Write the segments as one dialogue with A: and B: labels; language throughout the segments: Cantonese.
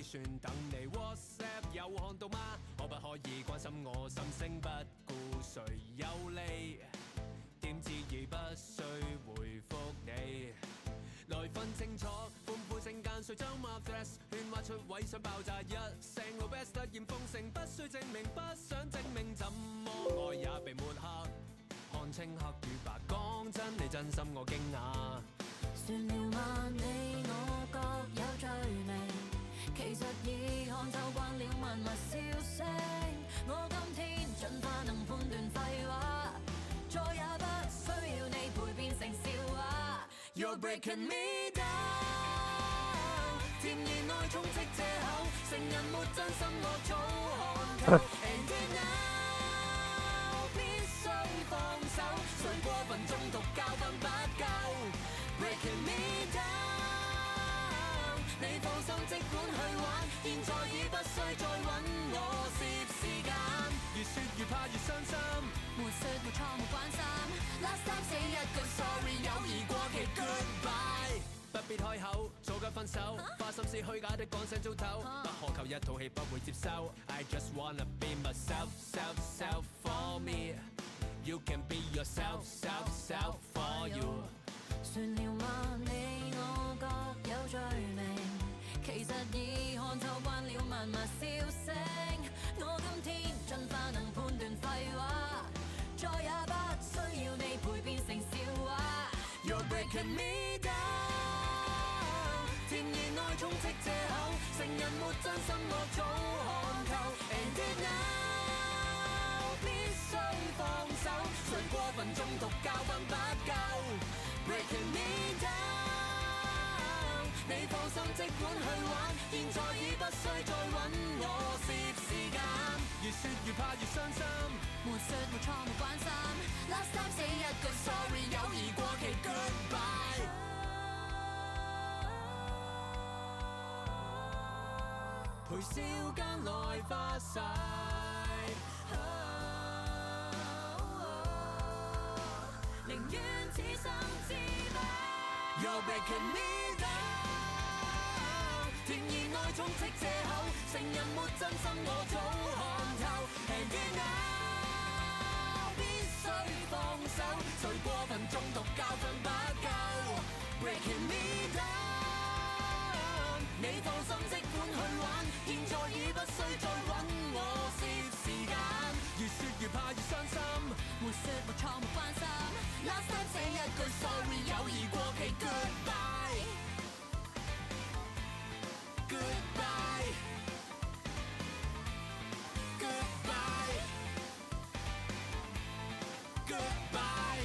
A: 算等你 WhatsApp 有看到嗎？可不可以關心我心聲不顧誰有利？點知已不需回覆你。來分清楚，歡呼聲間誰將 my dress 喧嘩出位想爆炸一聲，老 best 突然奉承，不需證明，不想證明，怎麼愛也被抹黑，看清黑與白，講真你真心我驚訝。
B: 算了嗎？你我各有罪名，其實已看透慣了萬物笑聲。我今天盡快能判斷廢話，再也不需要你陪變成笑話。You're breaking me down， 甜言內充斥藉口，成人沒真心我早看透。And now 必須放手，誰過分中毒教訓不夠。Breaking me down， 你放心即管去玩，現在已不需再揾我攝時間。越說越怕越傷心，沒說沒錯沒關心。Last time say 一句 sorry， 友誼過期 goodbye。
A: 不必開口，早該分手，花心思虛假的講聲早唞，不渴求一套戲不會接受。I just wanna be myself, self, self for me. You can be yourself, self, self for you.
B: 算了嗎？你我各有罪名，其實已看透慣了萬物笑聲。我今天盡快能判斷廢話，再也不需要你陪變成笑話。You're breaking me down， 甜言內充斥藉口，成人沒真心我早看透。And now 必須放手，誰過分中毒教訓不夠。Breaking me down， 你放心即管去玩，現在已不需再揾我攝時間。
A: 越說越怕越傷心，
B: 沒說沒錯沒關心。Last time say 一句 sorry， 友誼過期 goodbye。
A: 陪笑間來發誓，
B: 寧願此生自敗。
A: You're breaking me down，
B: 甜言內充斥藉口，成人沒真心我早看透。And now 必須放手，誰過分中毒教訓不夠。Breaking me down， 你放心即管去玩，現在已不需再揾我攝時間。
A: 越說越怕越傷心，
B: 沒說沒錯沒關心。Last time say 一句 sorry， 友誼過期 goodbye goodbye goodbye goodbye，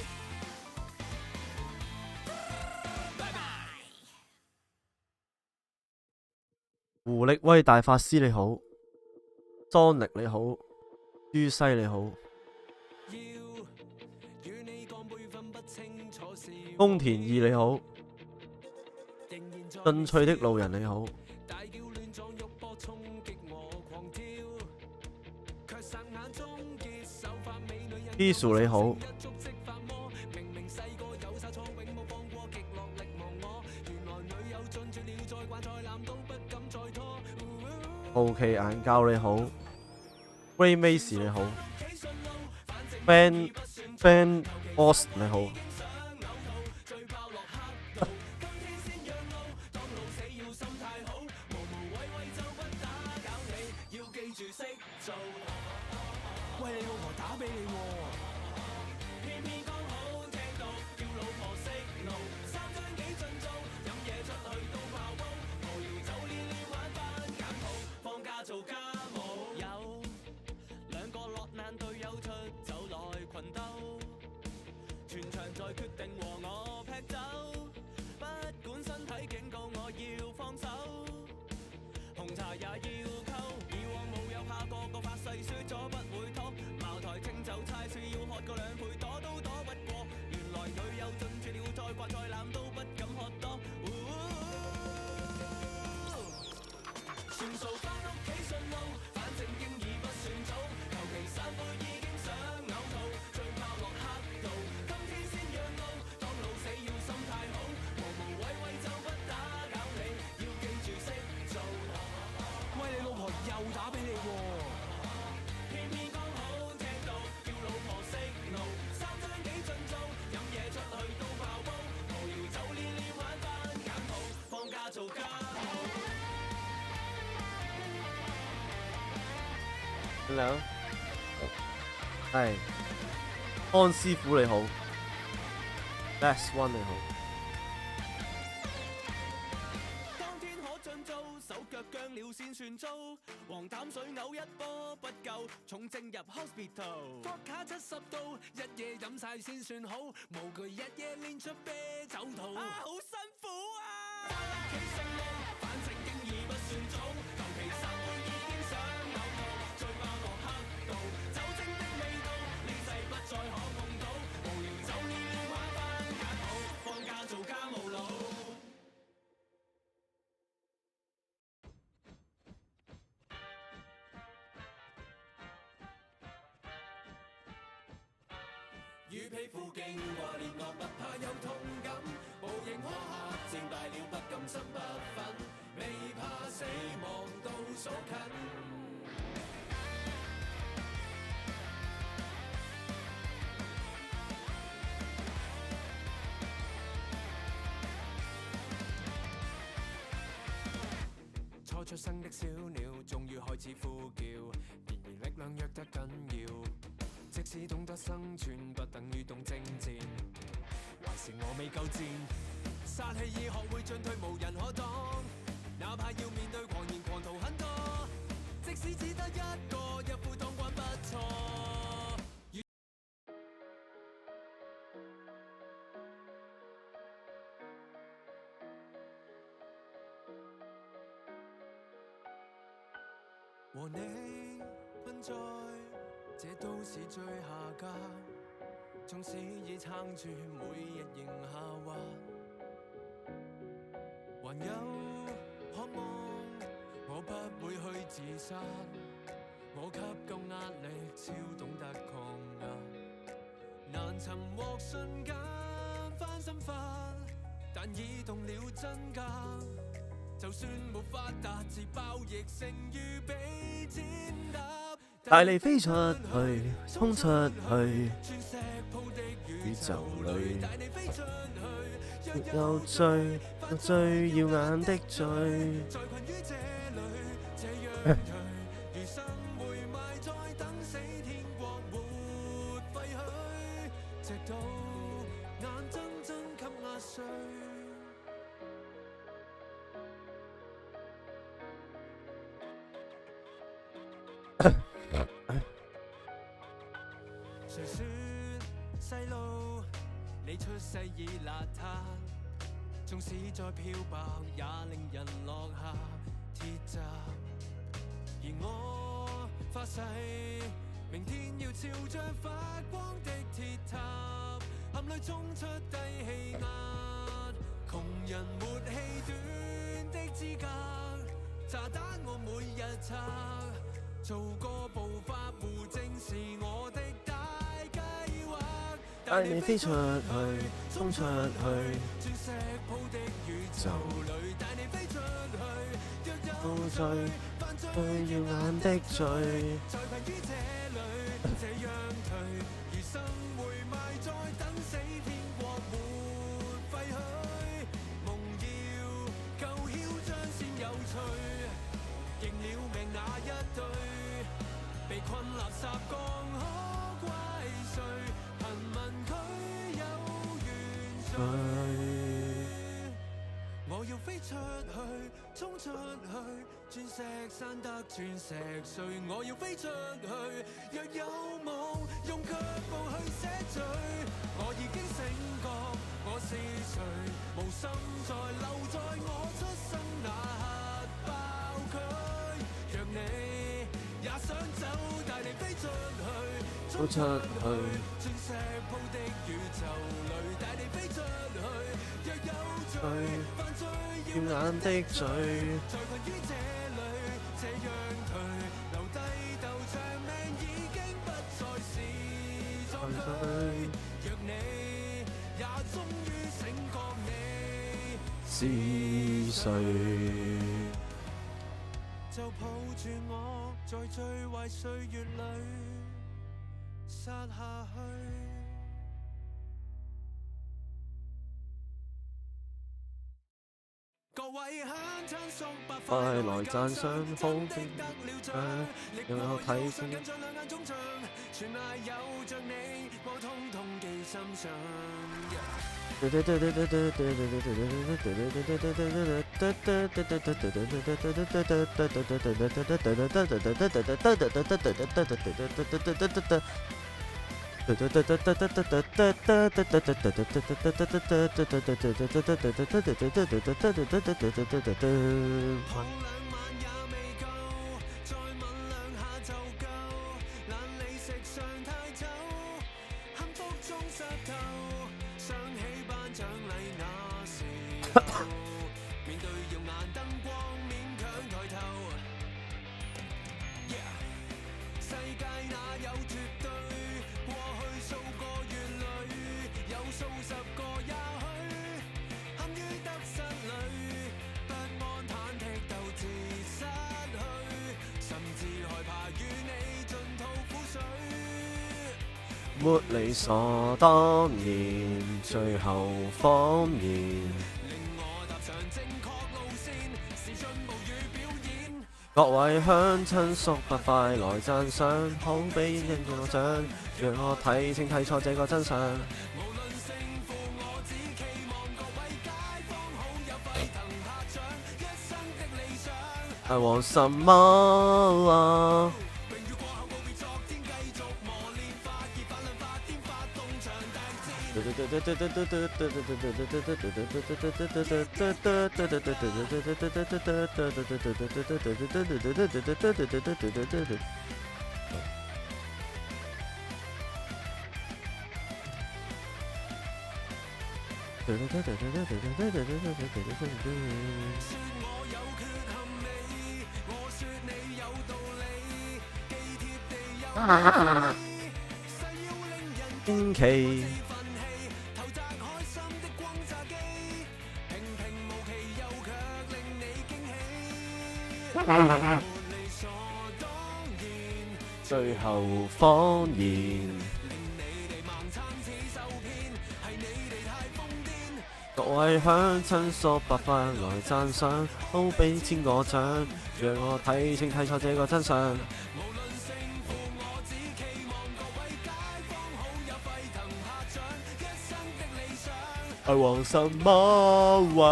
B: 拜拜。
C: 胡力威大法師你好，莊力你好，於西你好，豐田義你好，進趣的路人你好，B 叔你好，好奇眼教你好 ，Ray Mace 你好 ，Fan Boss 你好。
A: 喂，你老婆打俾你喎，偏偏剛好聽到叫老婆息怒，三張幾盡做，飲嘢出去都爆煲，無聊酒練練玩翻簡譜，放假做家務。有兩個落難隊友出走來群鬥，全場在決定和我劈酒，不管身體警告我要放手，紅茶也要溝，以往冇有怕個個發誓説咗不會拖，茅台清酒猜說要喝個兩倍，躲都躲不過，原來女友進駐了再刮再攬都不敢喝多，算數返屋企順路，反正經已不算早，求其散會已經想嘔吐，最怕落黑道，今天先讓路，當老死要心態好，無無謂謂就不打攪你，要記住識做。
C: Hello，係安師傅你好，Best One 你好。
A: 當天可盡做，手腳僵了先算糟。黃膽水嘔一波不夠，重症入 hospital。伏卡70度，一夜飲晒先算好。無懼日夜練出啤酒肚。好辛苦啊！翻屋企食路，反正經已不算早。求其3杯已經想嘔吐，最怕落黑道。酒精的味道，呢世不再可碰到。無聊就練了玩返簡譜，放假做家務佬。與皮膚經過練我不怕有痛感，無形可嚇戰敗了不甘心不忿，未怕死亡倒數近。初出生的小鳥終於開始呼叫，然而力量弱得緊要。即使懂得生存，不等於懂征戰。還是我未夠賤，殺氣已學會進退，無人可擋。哪怕要面對狂言狂徒很多，即使只得一個，一夫當關不錯。和你困在這都市最下格，縱使已撐住每日仍下滑，還有渴望我不會去自殺，我給夠壓力，超懂得抗壓，難尋獲瞬間翻身法，但已動了真格。就算沒法達至爆亦勝於被踐踏。
C: 帶你飛出去，衝出去，宇宙裏有最耀眼的最。
A: 在困於這裏，這樣頹，餘生會埋在等死天國沒廢墟，直到眼睜睜給壓碎。誰說細路你出世已邋遢，縱使再漂白也令人落下鐵閘。而我發誓明天要朝着發光的鐵塔，含淚衝出低氣壓，窮人沒氣短的資格，炸彈我每日拆，做個暴發戶正是我的大計劃。
C: 帶你飛出去，衝出去，
A: 鑽石鋪的宇宙裏，帶你飛出去，若有罪，犯罪
C: 最耀眼的最。
A: 在困於這裏，這樣頹，餘生會埋在等死天國沒廢墟，夢要夠囂張先有趣，認了命那一對，被困垃圾缸可怪誰？貧民區有原罪。我要飛出去，衝出去，鑽石山得鑽石碎。我要飛出去，若有夢，用腳步去寫罪。我已經醒覺，我是誰？無心再留在我出生那核爆區。若你也想走，帶你飛出去，衝出去，鑽石鋪的宇宙裏，帶你飛出去。若有罪，犯罪
C: 耀眼的嘴。
A: 在困於這裏，這樣頹，留低鬥長命已經不再是壯舉。若你也終於醒覺你
C: 是誰？
A: 就抱住我，在最壞歲月裏殺下去。高位鄉親叔伯
C: 快來讚賞好
A: 的得了獎，力
C: 讓我
A: 我
C: 睇清
A: 有上印象兩眼中像，全賴有着你，我通通記心上。好兩晚也未夠，再吻兩下就夠，懶理食上太久，幸福中濕透，想起頒獎禮那時候，面對耀眼燈光勉強抬頭。世界哪有絕對？過去數個月裏，有數十個也許，陷於得失裏，不安忐忑鬥志失去，甚至害怕與你盡吐苦水。
C: 沒理所當然，最後謊言。
A: 令我踏上正確路線，是進步與表演。
C: 各位鄉親叔伯快來讚賞，好比應我獎，讓我睇清睇楚這個真相。
A: 無論勝負，我只期望各位街坊好友沸騰拍掌，一生的理想。
C: 係往什麼啊？
A: 榮譽過後告別昨天，繼續磨練，發熱發亮發癲，發動場大戰。說我有缺陷你，我說你有道理，既貼地又誓要令人
C: 驚奇。
A: 奮氣，投擲開心的轟炸機，平平無奇又卻令你驚喜，沒理所當然，
C: 最後謊言。
A: 令你哋盲撐似受騙，係你哋太瘋癲。
C: 各位鄉親叔伯快來讚賞，好比簽我獎，讓我睇清睇楚這個真相。
A: 無論勝負，我只期望各位街坊好友沸騰拍掌，一生的理想。
C: 係往什麼啊？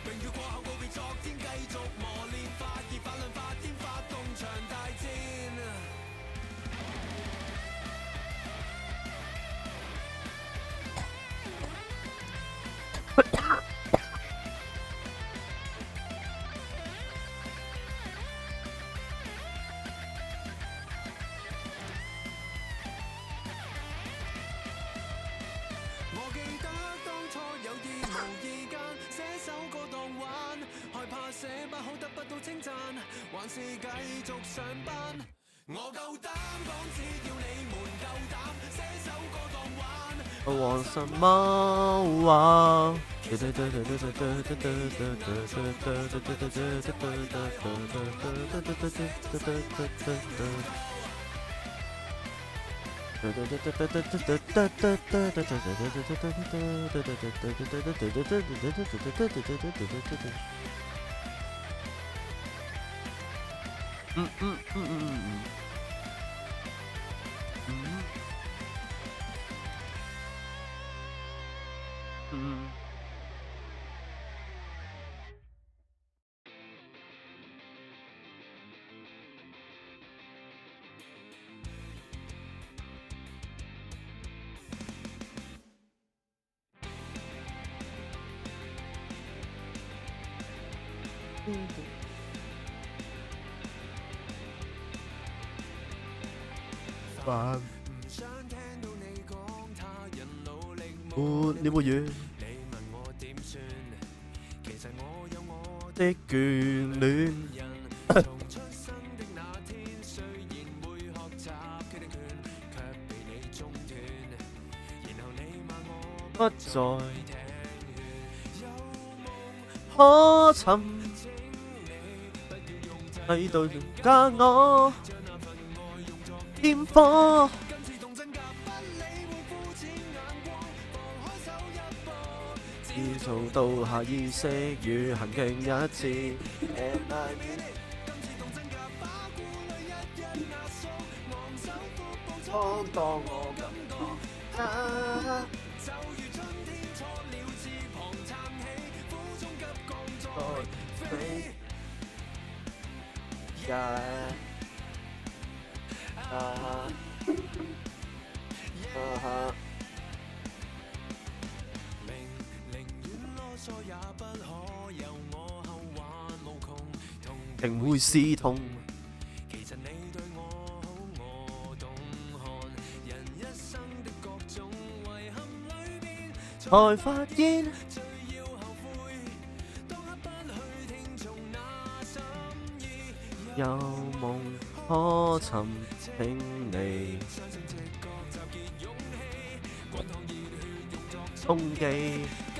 A: 榮譽過後告別昨天，繼續磨練，發熱發亮發癲，發動場大戰。我記得當初有意無意間寫首歌當玩，害怕寫不好得不到稱讚，還是繼續上班。我夠膽講，只要你們夠膽寫首歌當玩。
C: 係往什麼啊？
A: 唔想聽到你講他人努力
C: 沒了沒完
A: 你問我點算？其實我有我
C: 的眷戀。
A: 人，從出生的那天，雖然會學習決定權，卻被你中斷。然後你罵我
C: 不再
A: 聽勸，有夢
C: 可尋，
A: 請你不要用盡
C: 喺度加我
A: 將那份愛用作
C: 添火。
A: 今次動真格不理會膚淺眼光，放開手一搏，自
C: 要做到下意識與行徑一致。當我感覺
A: 就如春天錯了翅膀撐起，苦中急降再飛。寧願囉嗦也不可，由我後患無窮痛。
C: 定會是痛。
A: 其實你對我好，我懂看人一生的各種遺憾裏面，
C: 才發現
A: 最要後悔，當刻不去聽從那心意。
C: 有夢可尋，請你
A: 相信直覺集結勇氣，滾燙熱血用作
C: 衝擊。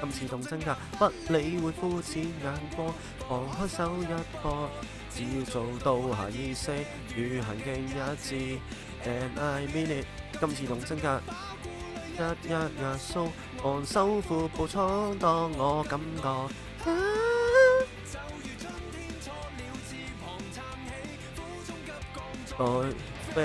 C: 今次動真格，不理會膚淺眼光，放開手一搏，只要做到下意識與行徑一致。And I mean it，今次動真格，一壓縮，昂首闊步闖蕩我感覺。
A: 就如春天錯了翅膀撐起，苦中急降
C: 再飛。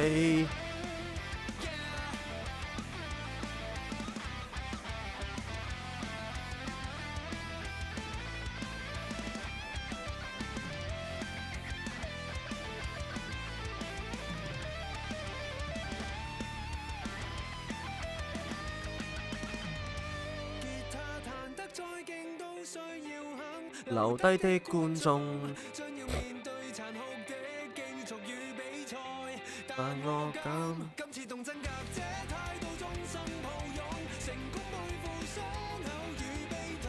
A: 吉他彈得再勁都需要肯
C: 留低的觀眾，
A: 將要面對殘酷的競逐與比賽，
C: 但我敢。
A: 今次動真格這態度終身抱擁，成功對付傷口與悲痛。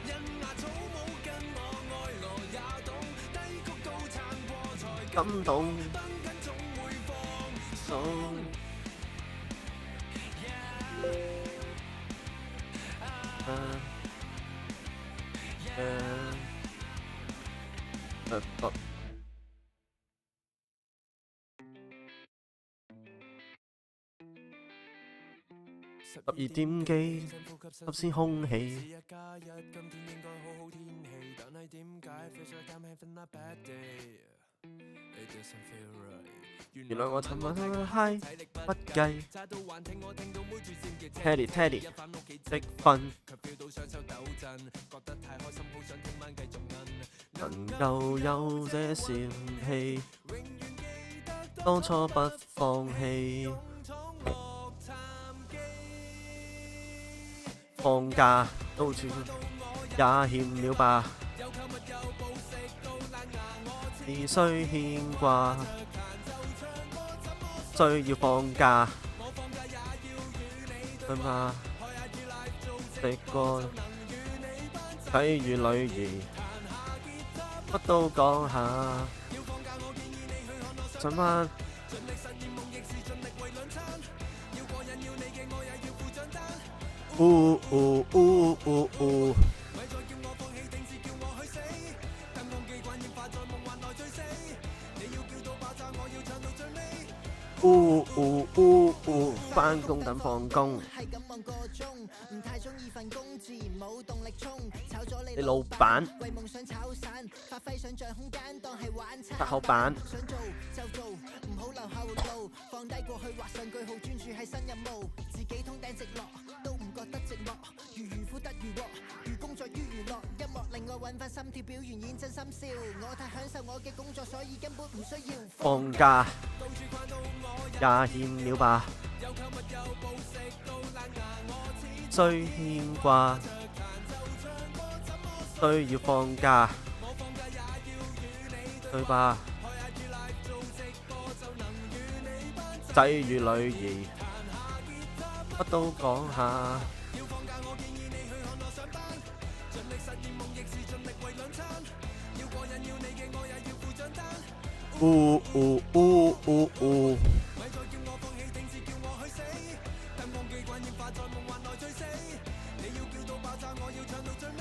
A: 因壓草帽跟我愛樂也懂，低谷都撐過才
C: 感動
A: 繃緊總會放鬆。
C: 12點幾，吸鮮空氣。
A: 是一加一，今天應該好好天氣，但係點解 feels like I'm having a bad day? It doesn't feel right.
C: 原來我尋晚喺嗨不計
A: 差到幻聽我聽到妹住線嘅
C: Teddy
A: 一返屋企
C: 積分，
A: 卻 feel 到雙手抖震，覺得太開心，好想聽晚繼續摁。
C: 能夠有這善氣，
A: 永遠記得
C: 當初不放棄。
A: 闖莫參機。
C: 放假到處也欠了吧，
A: 有購物有暴食到爛牙，我
C: 只需牽掛，需要放假，
A: 我放假也要與你
C: 對嗎？
A: 開下 G Live 做
C: 食過
A: 能與你班仔
C: 睇與女兒，
A: 彈下吉他，
C: 乜都講下。
A: 要放假我建議你去看我
C: 上班
A: 盡力實現夢，亦是盡力為兩餐。要過癮要你嘅我也要付帳單。咪再叫我放棄，定是叫我去死？燈光機關煙花在夢幻內醉死。你要叫到爆炸，我要唱到最尾。
C: 返工等放工。
D: 係咁望個鐘，唔太中意份工，自然冇動力衝，炒咗你
C: 你老闆
D: 為夢想炒散，發揮想像空間當係玩殘。
C: 拍口板
D: 想做就做，唔好留後路，放低過去畫上句號，專注係新任務，自己通頂直落都唔覺得寂寞，如漁夫得漁獲，如工作於娛樂，音樂令我揾翻心跳表現演真心笑，我太享受我嘅工作，所以根本唔需要
C: 放假
A: 到處逛到我
C: 也欠了吧，
A: 有購物有暴食到爛牙，我始
C: 需牽掛，
A: 着彈奏唱歌，怎麼
C: 需要放假，
A: 我放假也要與你對
C: 對吧？
A: 開下 G Live 做直播，就能與你班
C: 仔與女兒，
A: 彈下吉他。
C: 乜都講下。
A: 要放假我建議你去看我上班，盡力實現夢，亦是盡力為兩餐。要過癮要你嘅我也要付帳單。咪再叫我放棄，定是叫我去死？燈光機關煙花在夢幻內醉死。你要叫到爆炸，我要唱到最尾。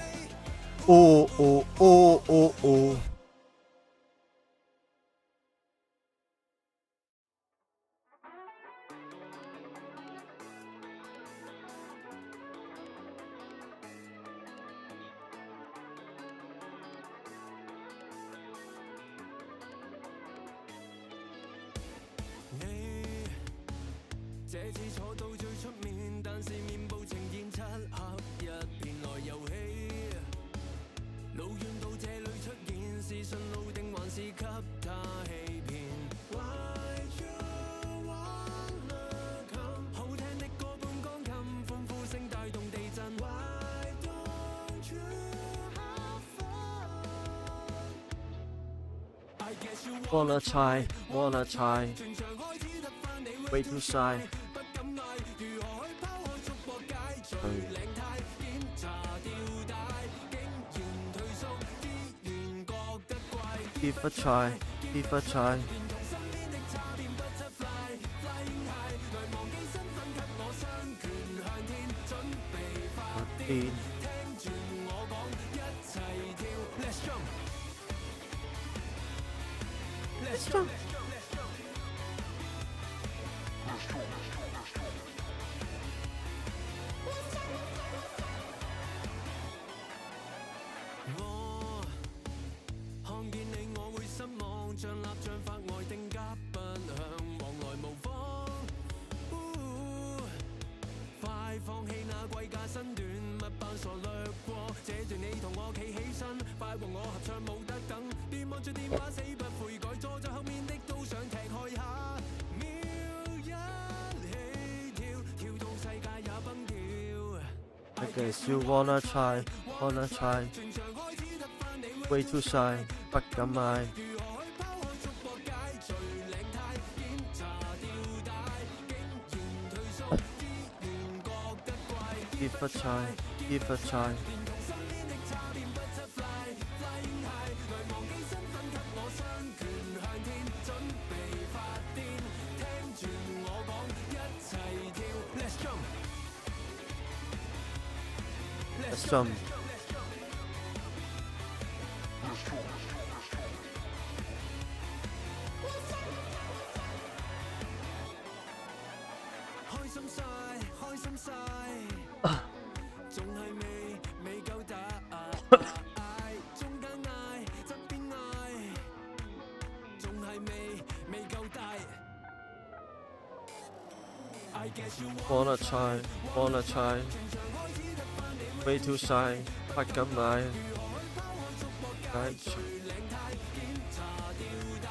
A: 這次坐到最出面，但是面部呈現漆黑一片來遊戲。路遠到這裏出現，是順路定還是給他欺騙？Why you wanna come？好聽的歌伴鋼琴，歡呼聲帶動地震。Why don't you have fun？I guess you
C: Wanna try, wanna try,
A: 全場開始得返你
C: way too shy。
A: 不敢嗌，如何去拋開束縛解除領呔，檢查吊帶，竟然退縮，依然覺得怪。
C: Give a try, give a try。
A: 連同身邊的差點不執 flying high， 來忘記身份，給我雙拳向天，準備發癲，聽住我講，一齊跳 ，Let's jump，Let's jump。我看見你我會失望，像蠟像法外定格，不向往來無妨。快放棄那貴價身段，密扮傻掠過這段你同我企起身，快和我合唱冇得等，別望住電話死不悔改，坐在後面的都想踢開下，秒一起跳，跳到世界也崩掉。
C: I guess you wanna try, wanna try,
A: 全場開始得返你
C: way too shy， 不敢嗌。
A: 如何去拋開束縛解除領呔，檢查吊帶，竟然退縮，依然覺得怪。
C: Give a try, give a try。
A: 連同身邊的差點不執 flying high， 來忘記身份，給我雙拳向天，準備發癲，聽住我講，一齊跳 ，Let's jump，Let's
C: Let's jump。
A: 開心晒，開心晒，仲係未夠大，中間嗌，側邊嗌，仲係未夠大。I guess you
C: Wanna try, wanna try, way too shy， 不敢嗌。解除
A: 領呔，檢查吊帶，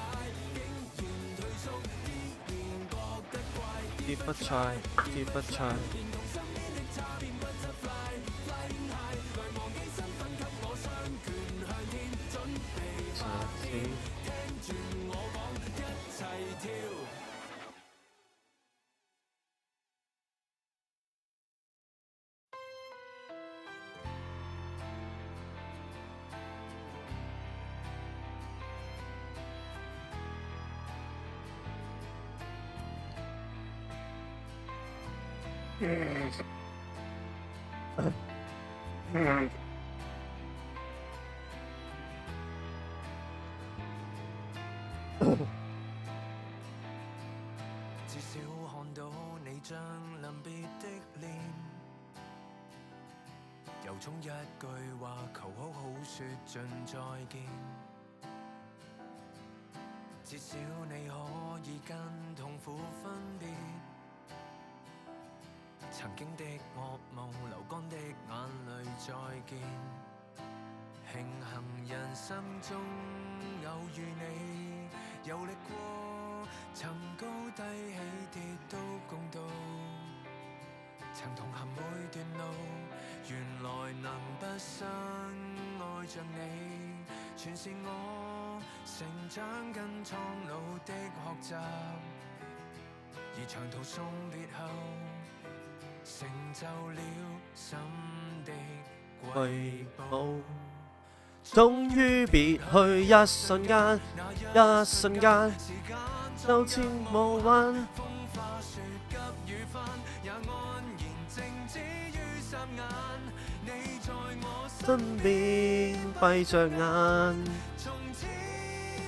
A: 竟然退縮，依然覺得怪。
C: ，give a try, give a try。
A: 連同身邊的差點不執 flying high， 來忘記身份，給我雙拳向天，準備發癲，聽住我講，一齊跳。至少看到你將臨別的臉，由衷一句話求好好說盡再見。至少你可以跟痛苦分別，曾經的噩夢，流乾的眼淚再見。慶幸人生中有遇你，遊歷過曾高低起跌都共度，曾同行每段路，原來能畢生愛着你，全是我成長跟蒼老的學習，而長途送別後，成就了心的
C: 瑰
A: 瑰
C: 寶
A: 寶。
C: 終於別去一瞬間，一瞬間就似無限。
A: 風花雪急雨翻，也安然靜止於霎眼。你在我
C: 身邊閉着眼，
A: 從此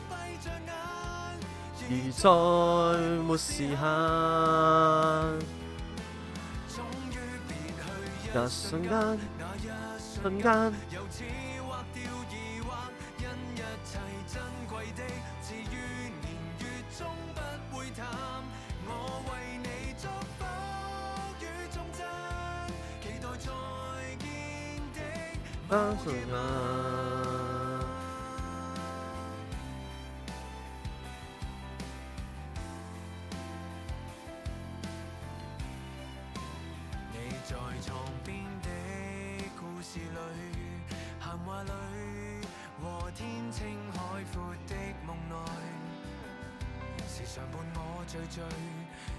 A: 閉着眼，
C: 而再沒時限。
A: 終於別去
C: 一瞬間，
A: 那一
C: 瞬間。
A: 由此劃掉疑惑，因一切珍貴的，至於年月終不會淡。我為你祝福。
C: 單純啊！
A: 你在床邊的故事裏，閒話裏和天青海闊的夢內，時常伴我醉醉。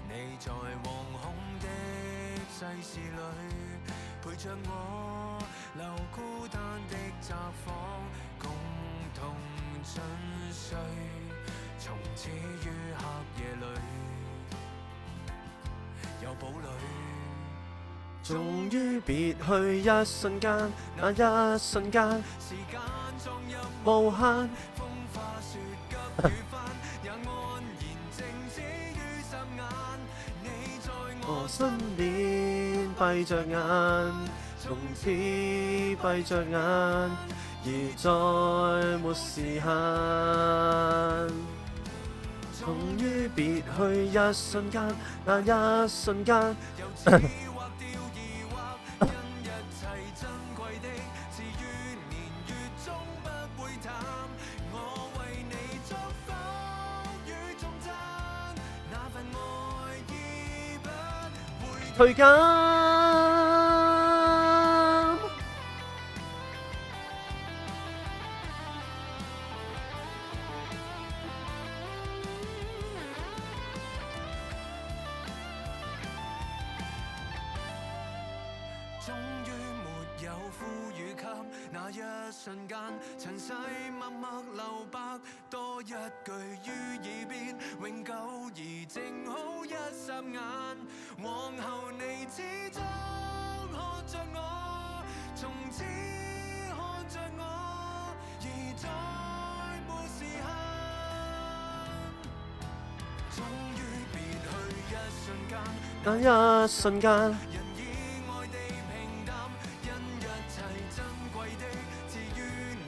A: 你在惶恐的世事裏，陪着我留孤單的窄房，共同進睡，從此於黑夜裏有堡壘。
C: 終於別去一瞬間，那一瞬間
A: 時間撞入
C: 無限。
A: 風花雪急雨翻，也安然靜止於霎眼。你在
C: 我身邊閉着眼，從此閉着眼，而再沒時限。終於別去一瞬間，那一瞬間。
A: 由此劃掉疑惑，因一切珍貴的事於年月中不會淡。我為你祝福與頌讚，那份愛已不會
C: 退減。
A: 終於沒有賦予給那一瞬間，塵世默默留白，多一句於耳邊，永久而靜好一霎眼。往後你始終看着我，從此看着我，而再沒時限。終於別去一瞬間，
C: 那一瞬間。
A: 人意外地平淡，因一切珍貴的事於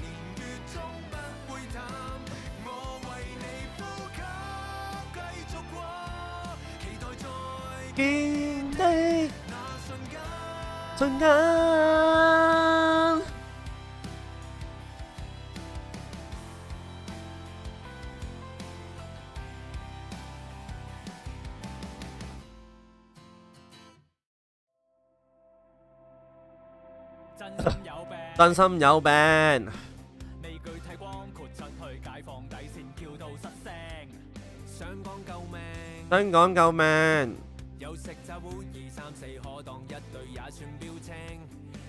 A: 年月中不會淡。我為你呼吸繼續過，期待再
C: 見的
A: 那瞬間。
C: 瞬間。
A: 真心有病，
C: 真心有病。
A: 未具體光豁出去，解放底線，叫到失聲。想講救命，
C: 香港救命！
A: 有食就會2、3、4，可當一對也算標青。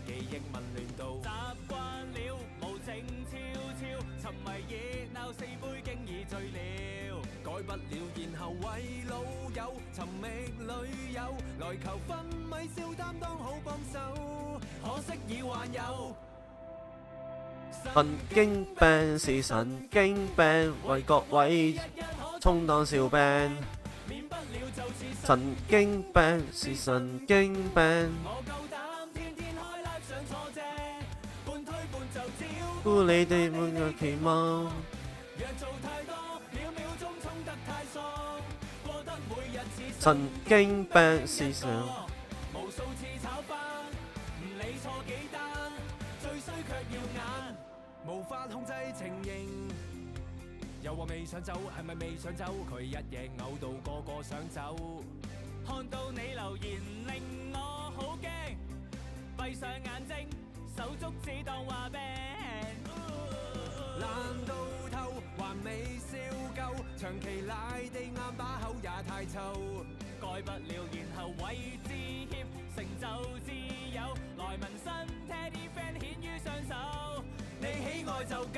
A: 記憶紊亂到習慣了，無情悄悄，沉迷熱鬧，4杯經已醉了。改不了，然後為老友尋覓女友，來求分米笑擔當好幫手，可惜已還有。
C: 神經病是神經病，為各位充當笑柄。
A: 免不了就是
C: 神經病是神經病，
A: 我夠膽天天開 live 上錯正，半推半就照
C: 顧你哋每個期望。
A: 若做太多，秒秒鐘衝得太爽，過得每日似
C: 神經病是神。
A: 無數次炒飯，唔理錯幾單，最衰卻要眼，無法控制情形。又話未想走，係咪未想走？佢一夜嘔到個個想走。看到你留言令我好驚，閉上眼睛，手足只當話病。爛到透，還未笑夠，長期賴地啱把口也太臭。改不了，然後為致歉，成就自由，來紋身，Teddy friend 顯於雙手，你喜愛就夠。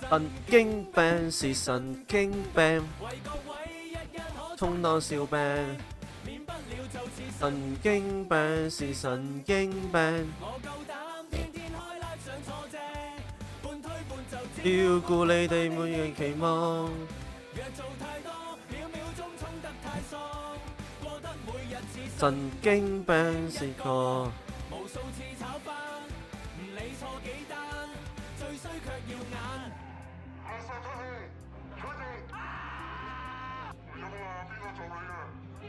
C: 神經病是神經病，
A: 為各位一一可
C: 充當笑柄。
A: 免不了就是
C: 神經病是神經病，
A: 我夠膽天天開 live 上錯正，半推半就
C: 照顧你哋每樣期望。
A: 若做太多，秒秒鐘衝得太爽，過得每日似
C: 神經病是個
A: 無數次炒飯，唔理錯幾單，最衰卻要眼。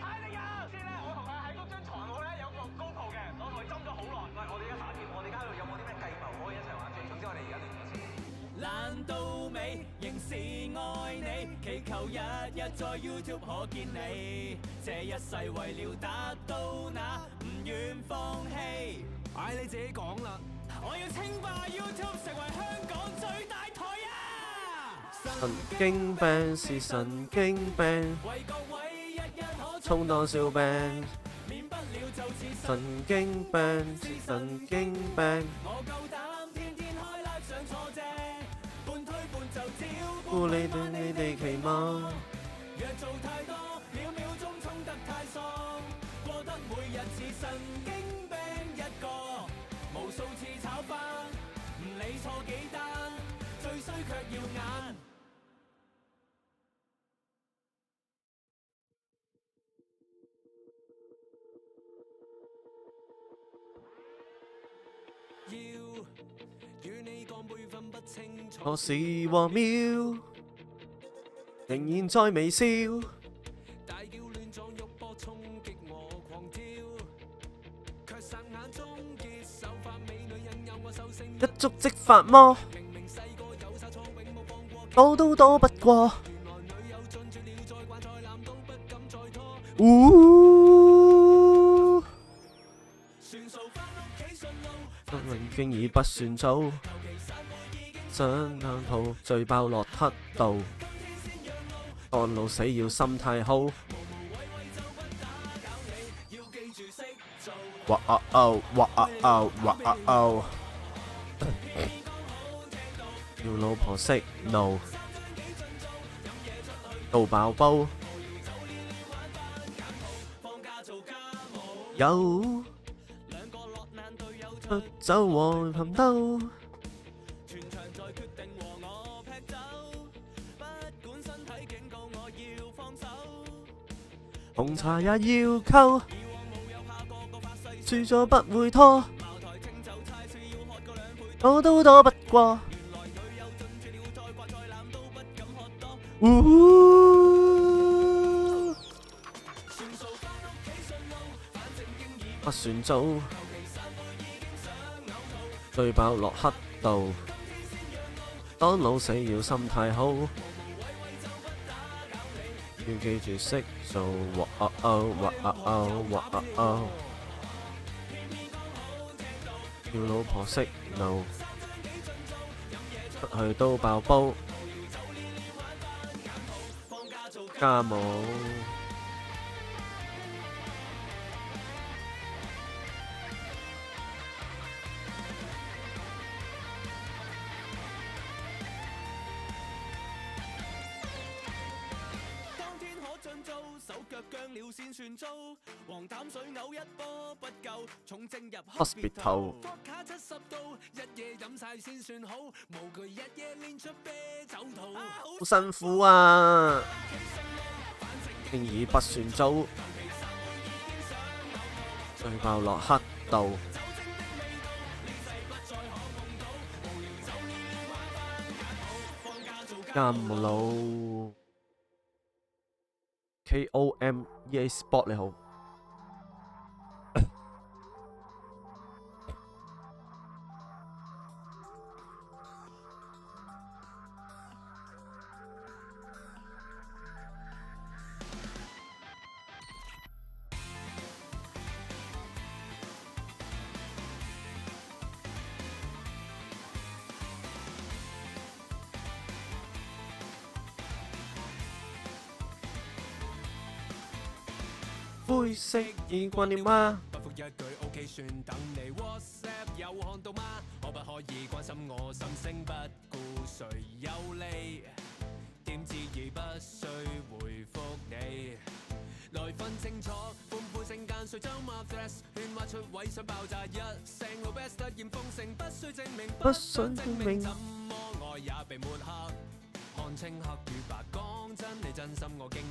A: 太力啊！先咧，我同佢喺嗰張床度咧有個 GoPro 嘅，我同佢斟咗好耐。喂，我哋而家夏天，我哋而家去是愛你，祈求日日在 YouTube 可見你，這一世為了達到那唔願放棄。唉，你自己講啦，我要稱霸 YouTube 成為香港最大台啊！
C: 神經病是神經病，
A: 為各位日日可
C: 充當笑柄。
A: 免不了就似
C: 神經病是神經病，
A: 我夠膽天天開 live 上錯謝，半推半就照
C: 顧你對你哋期望。
A: 若做太多，秒秒鐘衝得太喪，過得每日似神經病一個，無數次炒飯，唔理錯幾單，最衰卻耀眼。要與你講輩分不清楚，
C: 何時和秒，仍然在微笑。
A: 大叫亂撞肉搏衝擊我狂跳，卻霎眼中結手法美女引誘我獸性
C: 一觸即發魔，
A: 明明細個有殺錯永冇放過，
C: 躲都躲不過。
A: 原來女友進絕了再慣再濫都不敢再拖，算數返屋企順路，
C: 生命經已不算早，
A: 求其散會已經
C: 想探討最爆落黑道，當老死要心態好。
A: 無謂就不打攪你，要記住識做。
C: 哇啊哦，哇啊哦，哇啊哦，要老婆識路，到爆煲，
A: 放假做家務，
C: 有
A: 兩個落難隊友
C: 出走和頻兜，
A: 全場在決定和我劈酒，不管身體警告我要放手，
C: 紅茶也要溝，
A: 以往冇有怕過個發誓，
C: 輸咗不會拖，
A: 茅台清酒猜是要喝個兩倍，
C: 躲都躲不過。
A: 原來女友進絕了再慣再濫都不敢喝多，算數返屋企順路，反正經已
C: 不算早，
A: 求其散會已經想嘔吐，
C: 最爆落黑道，當老死要心態好，要記住識做。哇啊哦，哇啊哦，哇啊哦，要老婆識路，出去都爆煲，家務。
A: 當天可盡做，手腳僵了先算糟。黃膽水嘔一波不夠，重症入
C: Hospital
A: 伏卡70度，一夜飲晒先算好。無懼日夜練出啤酒肚，
C: 好辛苦啊！經已不算早，最爆落黑道，監佬 KOM EA Sport 你好。灰色已慣了嗎？
A: 不覆一句 OK 算，等你 WhatsApp 有看到嗎？可不可以關心我心聲，不顧誰有利？點知已不需回覆你，來分清楚歡呼聲間誰走馬 dress，喧嘩出位想爆炸一聲，老 best 突然奉承，不需證明，
C: 不想證明
A: 怎麼愛也被抹黑，看清黑與白，講真你真心我驚訝。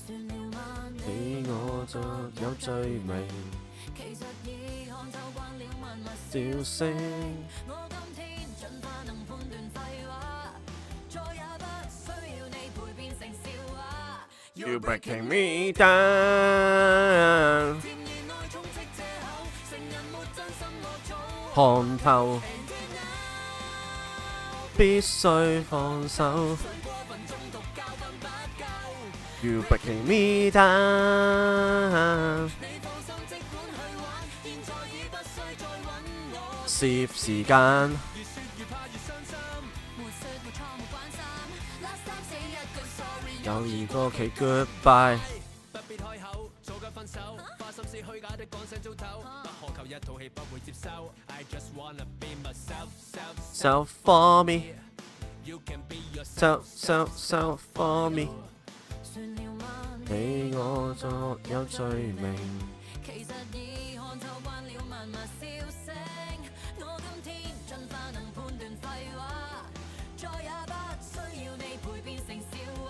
B: 算了嗎
C: 你我就有罪名，
B: 其實已看透慣了萬物
C: 笑聲。
B: 我今天盡化能判斷廢話，再也不需要你陪變成笑話。
C: You breaking me down，
B: 甜言內充斥藉口，成人沒真心我早
C: 看透。
B: And now
C: 必須放手。You breaking me down，攝時間。友誼過期 goodbye。
A: 不必開口，早該分手，花心思虛假的講聲早唞，不渴求一套戲不會接受。I just wanna be myself,
C: So for me，
A: you can be
C: so
A: yourself.
C: so for me。你我各有罪名。
B: 其實已看透慣了萬萬笑聲，我今天進化能判斷廢話，再也不需要你陪變成笑話。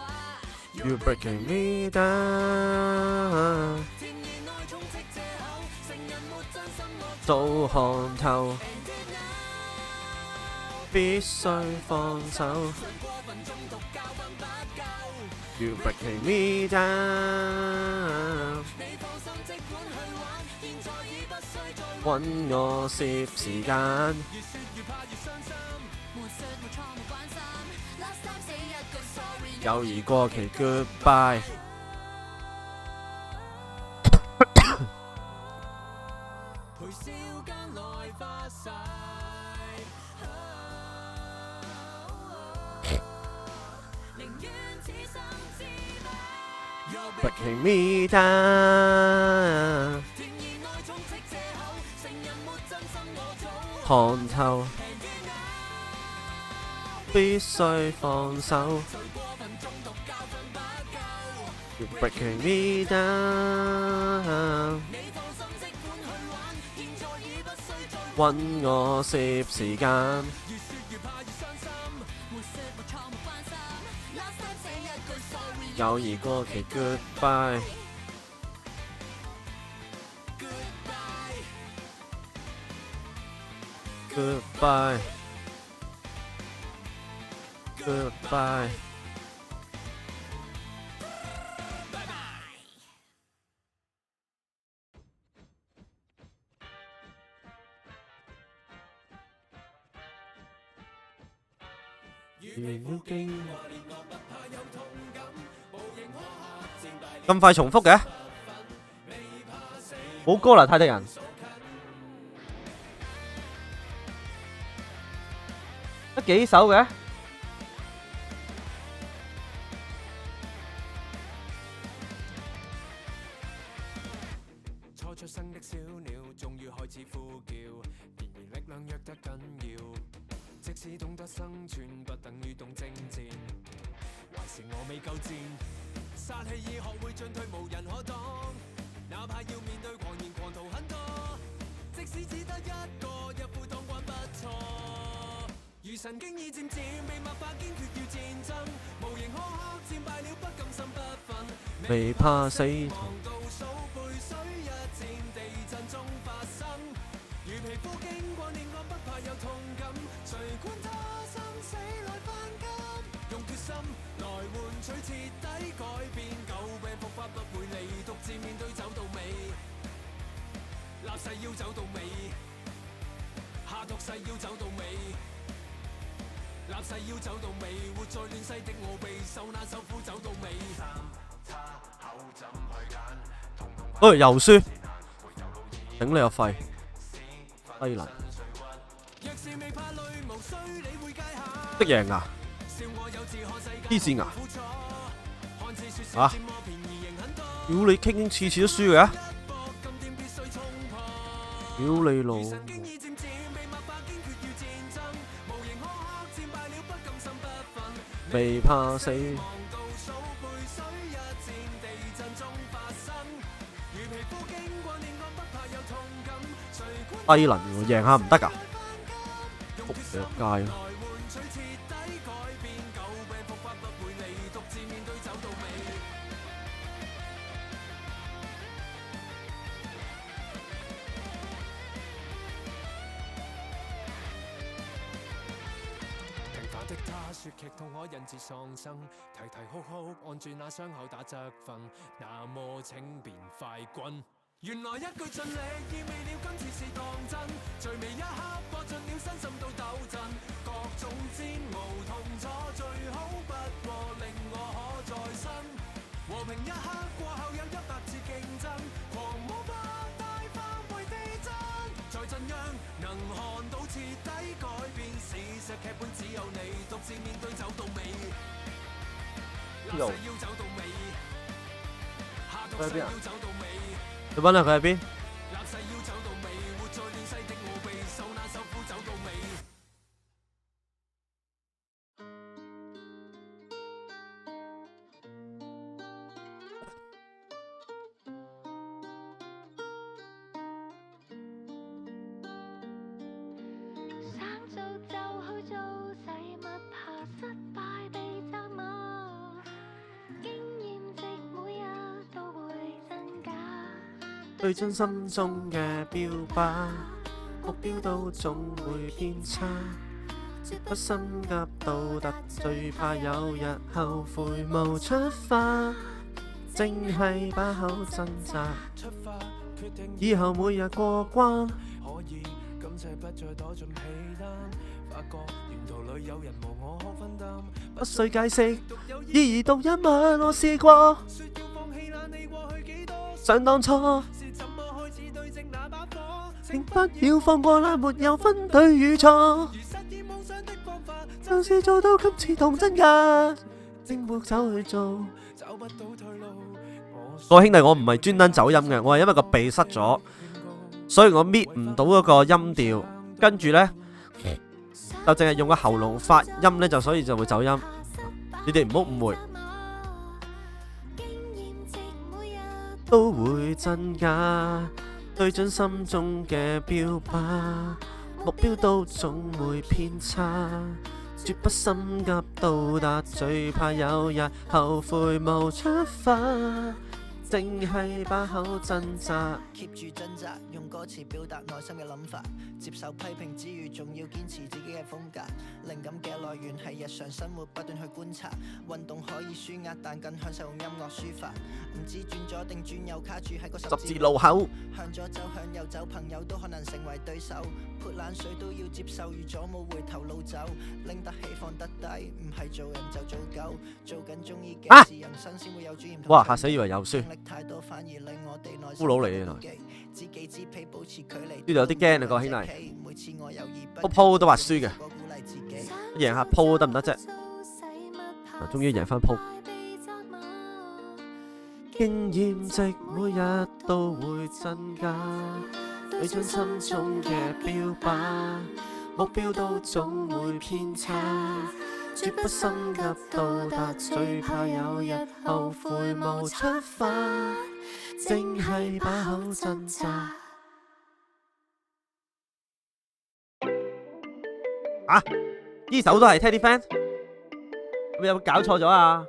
C: You breaking me down，
B: 甜言內充斥藉口，成人沒真心我
C: 早看透，必須放手。You breaking me down，揾我攝時間。友誼過期 goodbye。
A: 陪笑間來發誓，寧願此生自敗。
C: Breaking me down，
A: 甜言內充斥藉口，成人沒真心我早
C: 看透，必須放手。You breaking me down，揾我攝時間。友誼過期 goodbye。Goodbye。Goodbye。咁快重複嘅？冇歌啦，泰迪人。得幾首嘅？
A: 初出生的小鳥，終於開始呼叫，然而力量弱得緊要。即使懂得生存，不等於懂征戰。還是我未夠賤，殺氣已學會進退，無人可擋。哪怕要面對狂言狂徒很多，即使只得一個，一夫當關不錯。如神經已漸漸被墨化，堅決要戰爭，無形苛刻戰敗了，不甘心不忿，
C: 未怕死。
A: 倒數背水一戰，地震中發生。如皮膚經過煉鋼，不怕有痛感，誰管他生死來犯禁，用決心來換取徹底改變，舊病復發不會離，獨自面對走到尾，立誓要走到尾，下毒誓要走到尾，立誓要走到尾，活在亂世的我被受難受苦走到尾。
C: 哎，又輸，頂你個肺，低能，得贏啊！黐線啊！啊！屌你傾次次都輸嘅，屌你老！未怕死。低能喎，贏下唔得㗎？仆你個街！
A: 的他說劇痛可引致喪生，提提哭哭按住那傷口打側瞓，那麼請便快滾。原來一句盡力意味了今次是當真，最尾一刻播盡了身心都抖震，各種煎熬痛楚最好不過令我可再生，和平一刻過後有100次競爭，狂舞不大化為地震，在震央能看到徹底改變，事實劇本只有你獨自面對走到尾，立誓要走到尾，下毒誓要走到尾。
C: 你揾下佢喺邊？
A: 立誓要走到尾，活在亂世的我被受難受苦走到尾。
B: 想做就去做，使乜怕失敗被責罵？經驗值每日都會增加。
C: 對準心中嘅標靶，目標都總會偏差，絕不心急到達，最怕有日後悔無出發，淨係把口掙扎，
A: 出發決定
C: 以後每日過關。
A: 可以感謝不再躲進被單，發覺沿途裏有人無我可分擔，
C: 不需解釋，意義獨一晚我試過。
A: 說要放棄那你過去幾多，
C: 想當初
A: 是怎麼開始對正那把火，
C: 請不要放過那沒有分對與錯，
A: 如實現夢想的方法，
C: 就是做到今次童真㗎，正步走去做。
A: 找不到退路。
C: 各位兄弟，我唔係專登走音嘅，我係因為個鼻塞咗，所以我搣唔到嗰個音調，跟住呢，就淨係用個喉嚨發音呢，就所以就會走音。你哋唔好誤會，都會增加，對準心中嘅標靶，目標都總會偏差，絕不心急到達，最怕有日後悔無出發，淨係把口掙扎。
D: keep 住掙扎，用歌詞表達內心嘅諗法，接受批評之餘，仲要堅持自己嘅風格。靈感嘅來源係日常生活，不斷去觀察。運動可以舒壓，但更享受用音樂抒發。唔知轉左定轉右，卡住喺個
C: 十字路口，
D: 向左走向右走，朋友都可能成為對手。潑冷水都要接受，預咗冇回頭路走。拎得起放得低，唔係做人就做狗。做緊中意嘅事，人生先會有尊嚴。
C: 哇！嚇死以為有輸，
D: 太多反而令我哋內
C: 俘虜嚟原來。
D: 知己知彼，保持距離。
C: 呢度有啲驚啊，各位兄弟。
D: 每次我猶豫不決，
C: 鋪都話輸嘅，
D: 我鼓勵自己。
C: 贏下鋪得唔得啫？終於贏翻鋪。經驗值每日都會增加，對準心中嘅標靶，目標都總會偏差，絕不心急到達，最怕有日後悔無出發，淨係把口掙扎。啊！呢首都係 Teddy Fan，你有冇搞錯咗啊？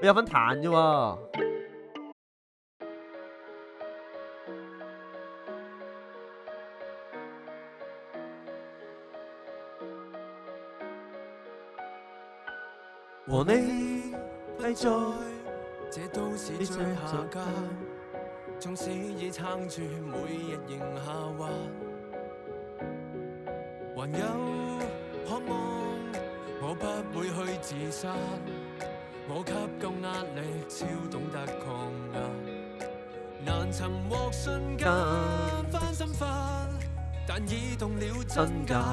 C: 你有份彈啫喎。和你繼續，
A: 這都是最下階，縱使已撐住，每日仍下滑。還有渴望，我不會去自殺，我給夠壓力，超懂得抗壓，難尋獲瞬間翻身法，但已動了真假。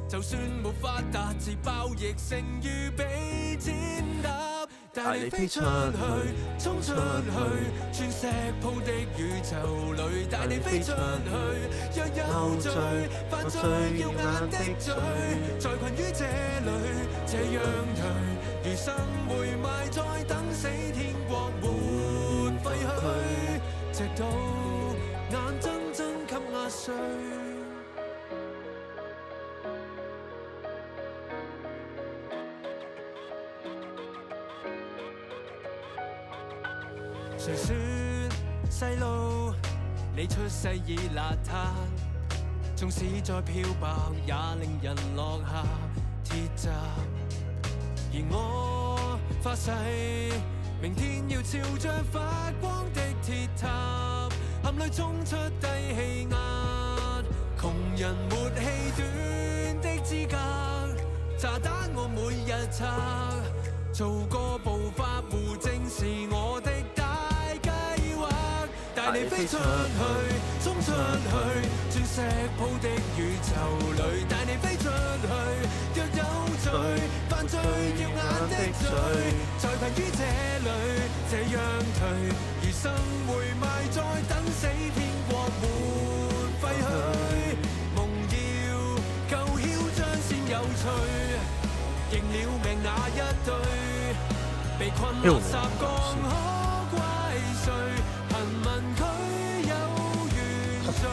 A: 就算無法達至爆，亦勝於被踐踏。帶你飛出去，衝出去，穿石鋪的宇宙裏，帶你飛出去，若有罪，犯罪耀眼的罪，在困於這裏，這樣頹，餘生會埋在等死天國沒廢去，直到眼睜睜給壓碎。誰說細路你出世已邋遢，縱使再漂白也令人落下鐵閘。而我發誓，明天要朝着發光的鐵塔，含淚衝出低氣壓，窮人沒氣短的資格，炸彈我每日拆，做個暴發戶正是我的大計劃，帶你飛出去，衝出去，鑽石鋪的宇宙裏，帶你飛出去，若有罪，犯罪耀眼的罪，在貧於這裏，這樣頹，餘生回埋再等死天國滿廢去，夢要夠囂張先有趣，認了命那一對，被困垃圾缸可怪誰？貧民區有原罪，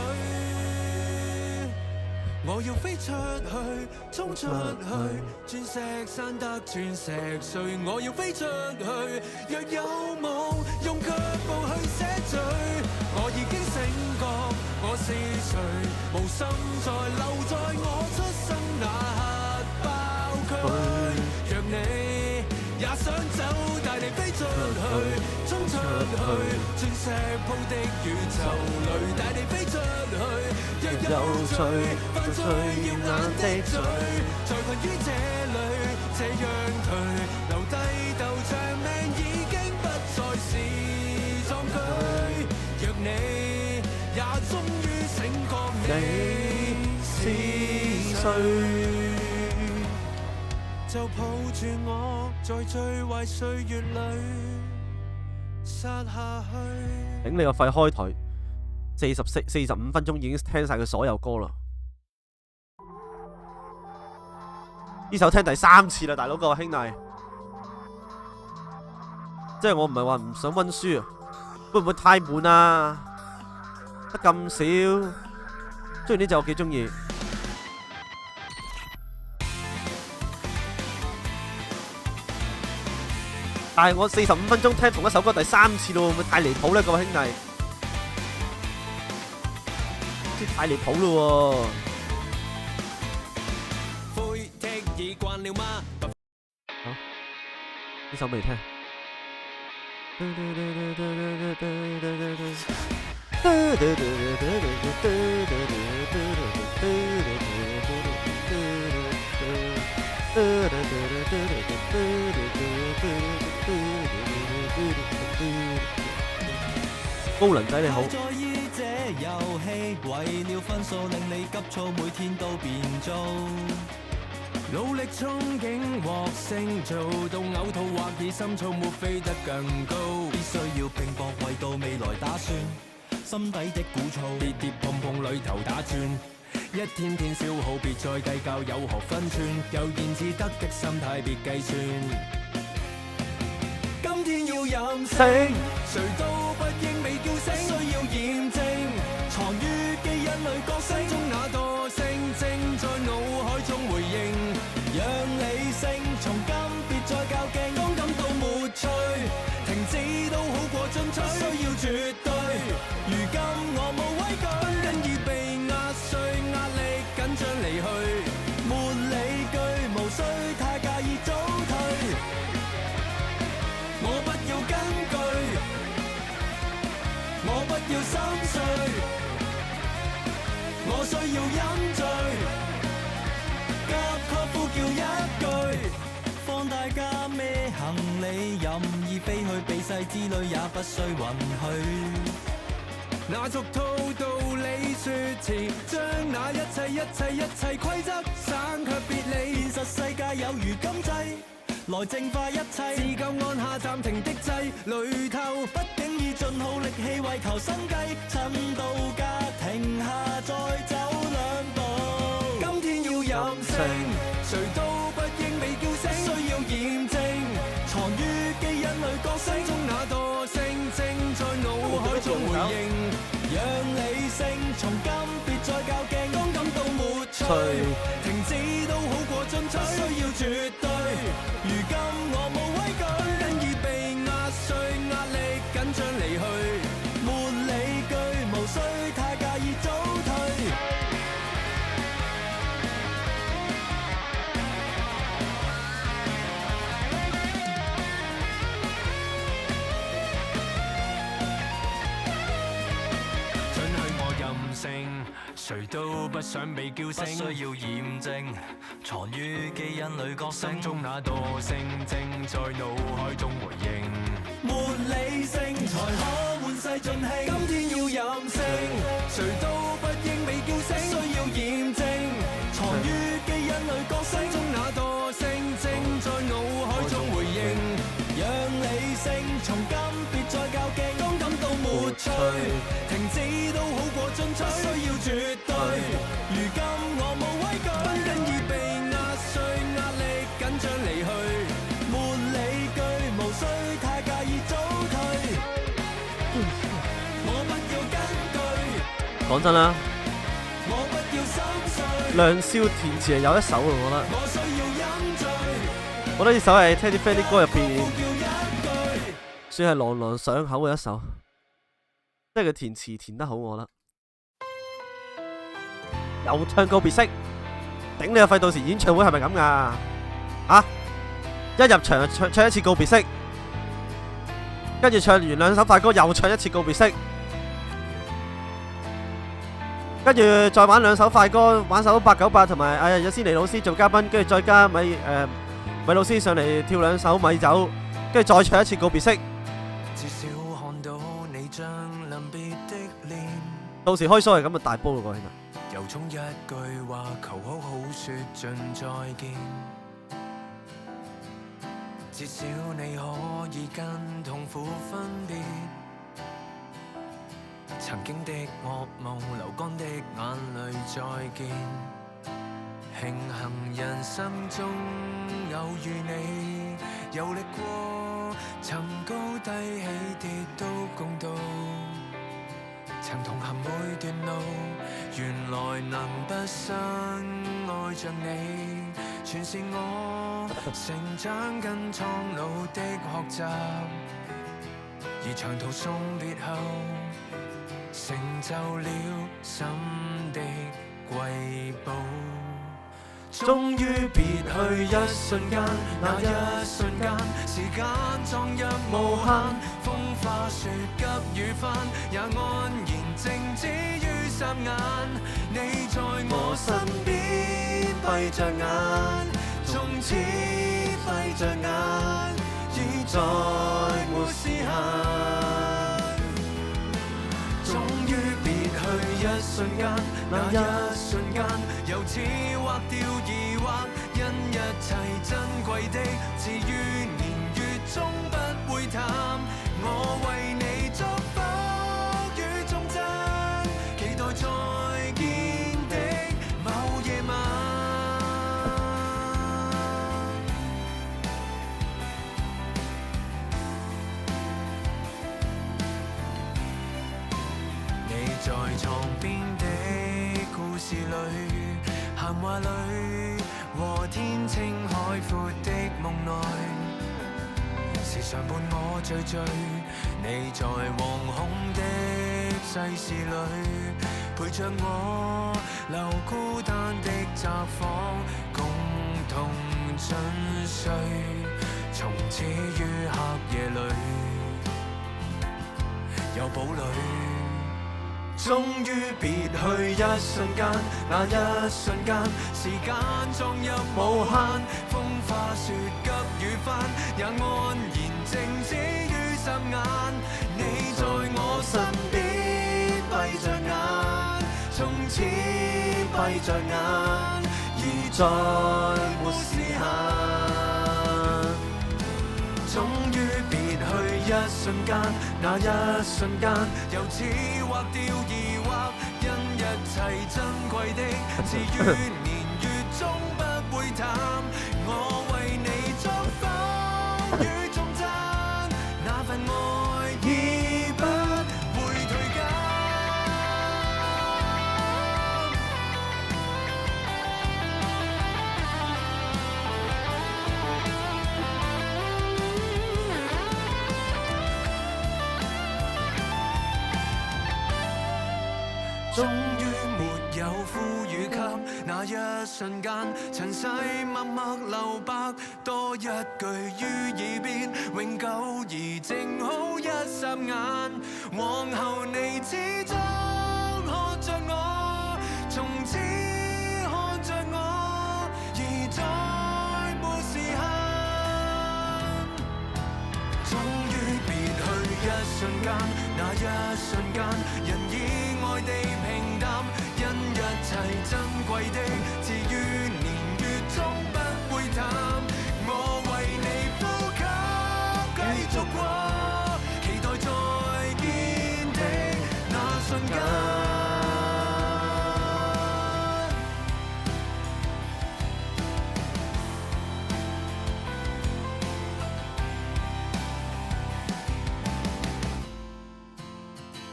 A: 我要飛出去，衝出去，鑽石山得鑽石碎，我要飛出去，若有夢用腳步去寫罪，我已經醒覺我是誰，無心再留在我出生那刻爆區，若你也想走，帶你飛出去，衝出去，鑽石鋪的宇宙裏，帶你飛出去，若有罪，犯罪耀眼的罪，在困於這裏，這樣頹，留低鬥長命已經不再是壯舉，若你也終於醒覺你是誰，就抱住我，在最壞歲月裏殺下去。
C: 頂你個肺！開台45分鐘已經聽晒佢所有歌啦。呢首聽第3次啦，大佬各位兄弟。即係我唔係話唔想溫書啊，會唔會太悶啊？得咁少，雖然呢隻我幾中意。但係我45分鐘聽同一首歌第3次咯，會唔會太離譜咧？各位兄弟，真係太離譜咯喎！
A: 灰剔已慣了嗎？
C: 好，呢首未聽。高能仔你好。
E: 在於這遊戲，為了分數令你急躁，每天都變糟。
A: 努力憧憬獲勝，做到嘔吐或以心燥，沒飛得更高。
E: 必須要拼搏，為到未來打算，心底的鼓噪，
A: 跌跌碰碰裏頭打轉，一天天消耗，別再計較有何分寸，悠然自得的心態別計算。今天要任性，誰都不應被叫醒，需要驗證，藏於基因裏覺醒中那惰性，正在腦海中回應，讓理性從今別再較勁，當感到沒趣，停止都好過進取，需要絕對，如今我冇畏懼，因已被壓碎，壓力緊張離去，沒理據，無需太介意早退。我不要根據，我不要心碎，我需要飲醉，急確呼叫一句，放大假咩行李任意飛去避世之旅，也不需允許。那俗套道理說辭，將那一切規則省卻別離，現實世界有如今際。來淨化一切，自夠按下暫停的掣，裏頭畢竟已盡好力氣為求生計，趁到家停下再走兩步。今天要任性，誰都不應被叫醒，需要驗證，藏於基因裏覺醒中那惰性，正在腦海中回應，讓理性從今別再較勁，當感到沒趣，停止都好過進取，需要絕對。如今我冇畏懼，因已被壓碎，壓力緊張離去，沒理據，無需太介意早退。誰都不想被叫醒，
E: 不需要驗證，藏於基因裏覺醒
A: 心中那惰性正在腦海中回應。
E: 沒理性才可換世盡興，
A: 今天要任性，誰都不應被叫醒，
E: 需要驗證，藏於基因裏覺醒
A: 心中那惰性正在腦海中回應。
E: 讓理性從今別再較勁，當感到沒趣，停止都好過進取，需要絕對。如今我無畏懼，
A: 不因已被壓碎，壓力緊張離去，
E: 沒理據，無需太介意早退。我不要根據，
C: 講真啦，
E: 我不要心碎，
C: 梁少填詞係有一首嘅，我
E: 我需要飲醉，
C: 覺得呢首係 Teddy Fan 啲歌入邊
E: 呼叫一句。
C: 算係朗朗上口嘅一首，即係佢填詞填得好，我覺得。又唱告別式，頂你個肺！到時演唱會係咪咁噶？啊！一入場就唱一次告別式，跟住唱完兩首快歌又唱一次告別式，跟住再玩兩首快歌，玩首898同埋有先尼老師做嘉賓，跟住再加米老師上嚟跳兩首米酒，跟住再唱一次告別式。
A: 至少看到你將臨別的臉，
C: 到時開 show 係咁就大煲咯，各位兄弟。
A: 由衷一句話求好好說盡再見，至少你可以跟痛苦分別，曾經的噩夢流乾的眼淚再見，慶幸人生中有遇你，遊歷過曾高低起跌都共度，曾同行每段路，原來能畢生愛着你，全是我成長跟蒼老的學習，而長途送別後，成就了心的瑰寶。終於別去一瞬間，那一瞬間，時間撞入無限，風花雪急雨翻，也安然靜止於霎眼。你在我身邊閉着眼，從此閉着眼，已再沒時限。終於別去一瞬間，那一瞬間，由此劃掉疑惑，因一切珍貴的，至於年月終不會淡。我為你祝福與頌讚，期待再見的某夜晚。你在床邊的故事裏，閒話裏和天清海闊的夢內，時常伴我醉醉。你在惶恐的世事裏，陪着我留孤單的窄房，共同進睡。從此於黑夜裏，有堡壘。終於別去一瞬間，那一瞬間，時間撞入無限，風花雪急雨翻，也安然靜止於霎眼。你在我身邊閉着眼，從此閉着眼，已再沒時限。終於別去一瞬間，那一瞬間，由此劃掉疑惑，因一切珍貴的，至於年月終不會淡。我為你祝福與頌讚，那份愛已不會退減。終於沒有呼與給，那一瞬間，塵世默默留白，多一句於耳邊，永久而靜好一霎眼。往後你始終看着我，
E: 間，那一瞬間，人意外地平淡，因一切珍貴的，至於年月終不會淡。我為你呼吸，繼續過，期待再見的那瞬間。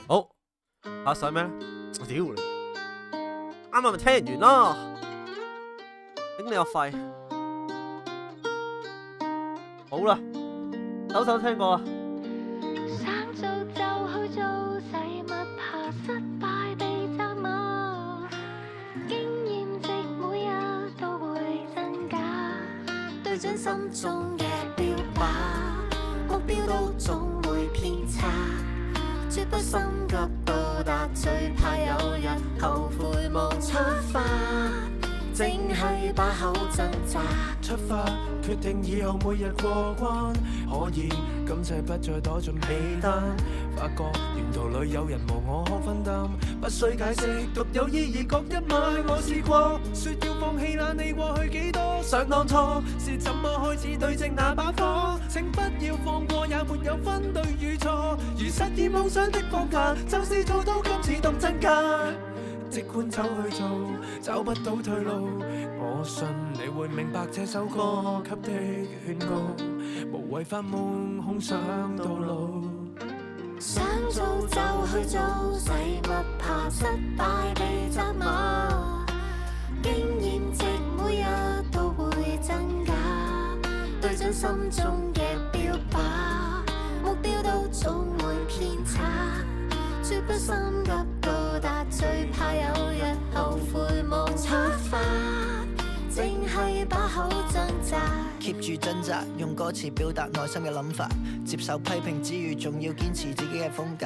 C: 好，下首咩咧？我屌你，啱啱咪聽完咯，頂你個肺！好啦，首聽過啦。
B: 想做就去做，使乜怕失敗被責罵？經驗值每日都會增加，對準心中嘅標靶，目標都總會偏差。絕不心急到達，最怕有日後悔無出發，淨係把口掙扎。
E: 出發，決定以後每日過關，可以感謝不再躲進被單。發覺沿途裏有人和我可分擔，不需解釋，獨有意義。各一晚我試過，說要放棄那你過去幾多？想當初是怎麼開始對正那把火？請不要放過，也沒有分對與錯。如實現夢想的方法，就是做到今次動真格。即管走去做，找不到退路。我信你會明白這首歌給的勸告，無謂發夢空想到老。
B: 想做就去做，使乜怕失敗被責罵？經驗值每日都會增加，對準心中嘅標靶，目標都總會偏差。絕不心急到達，最怕有日後悔無出發，淨係把口掙扎。
D: keep 住掙扎，用歌詞表達內心嘅諗法，接受批評之餘，仲要堅持自己嘅風格。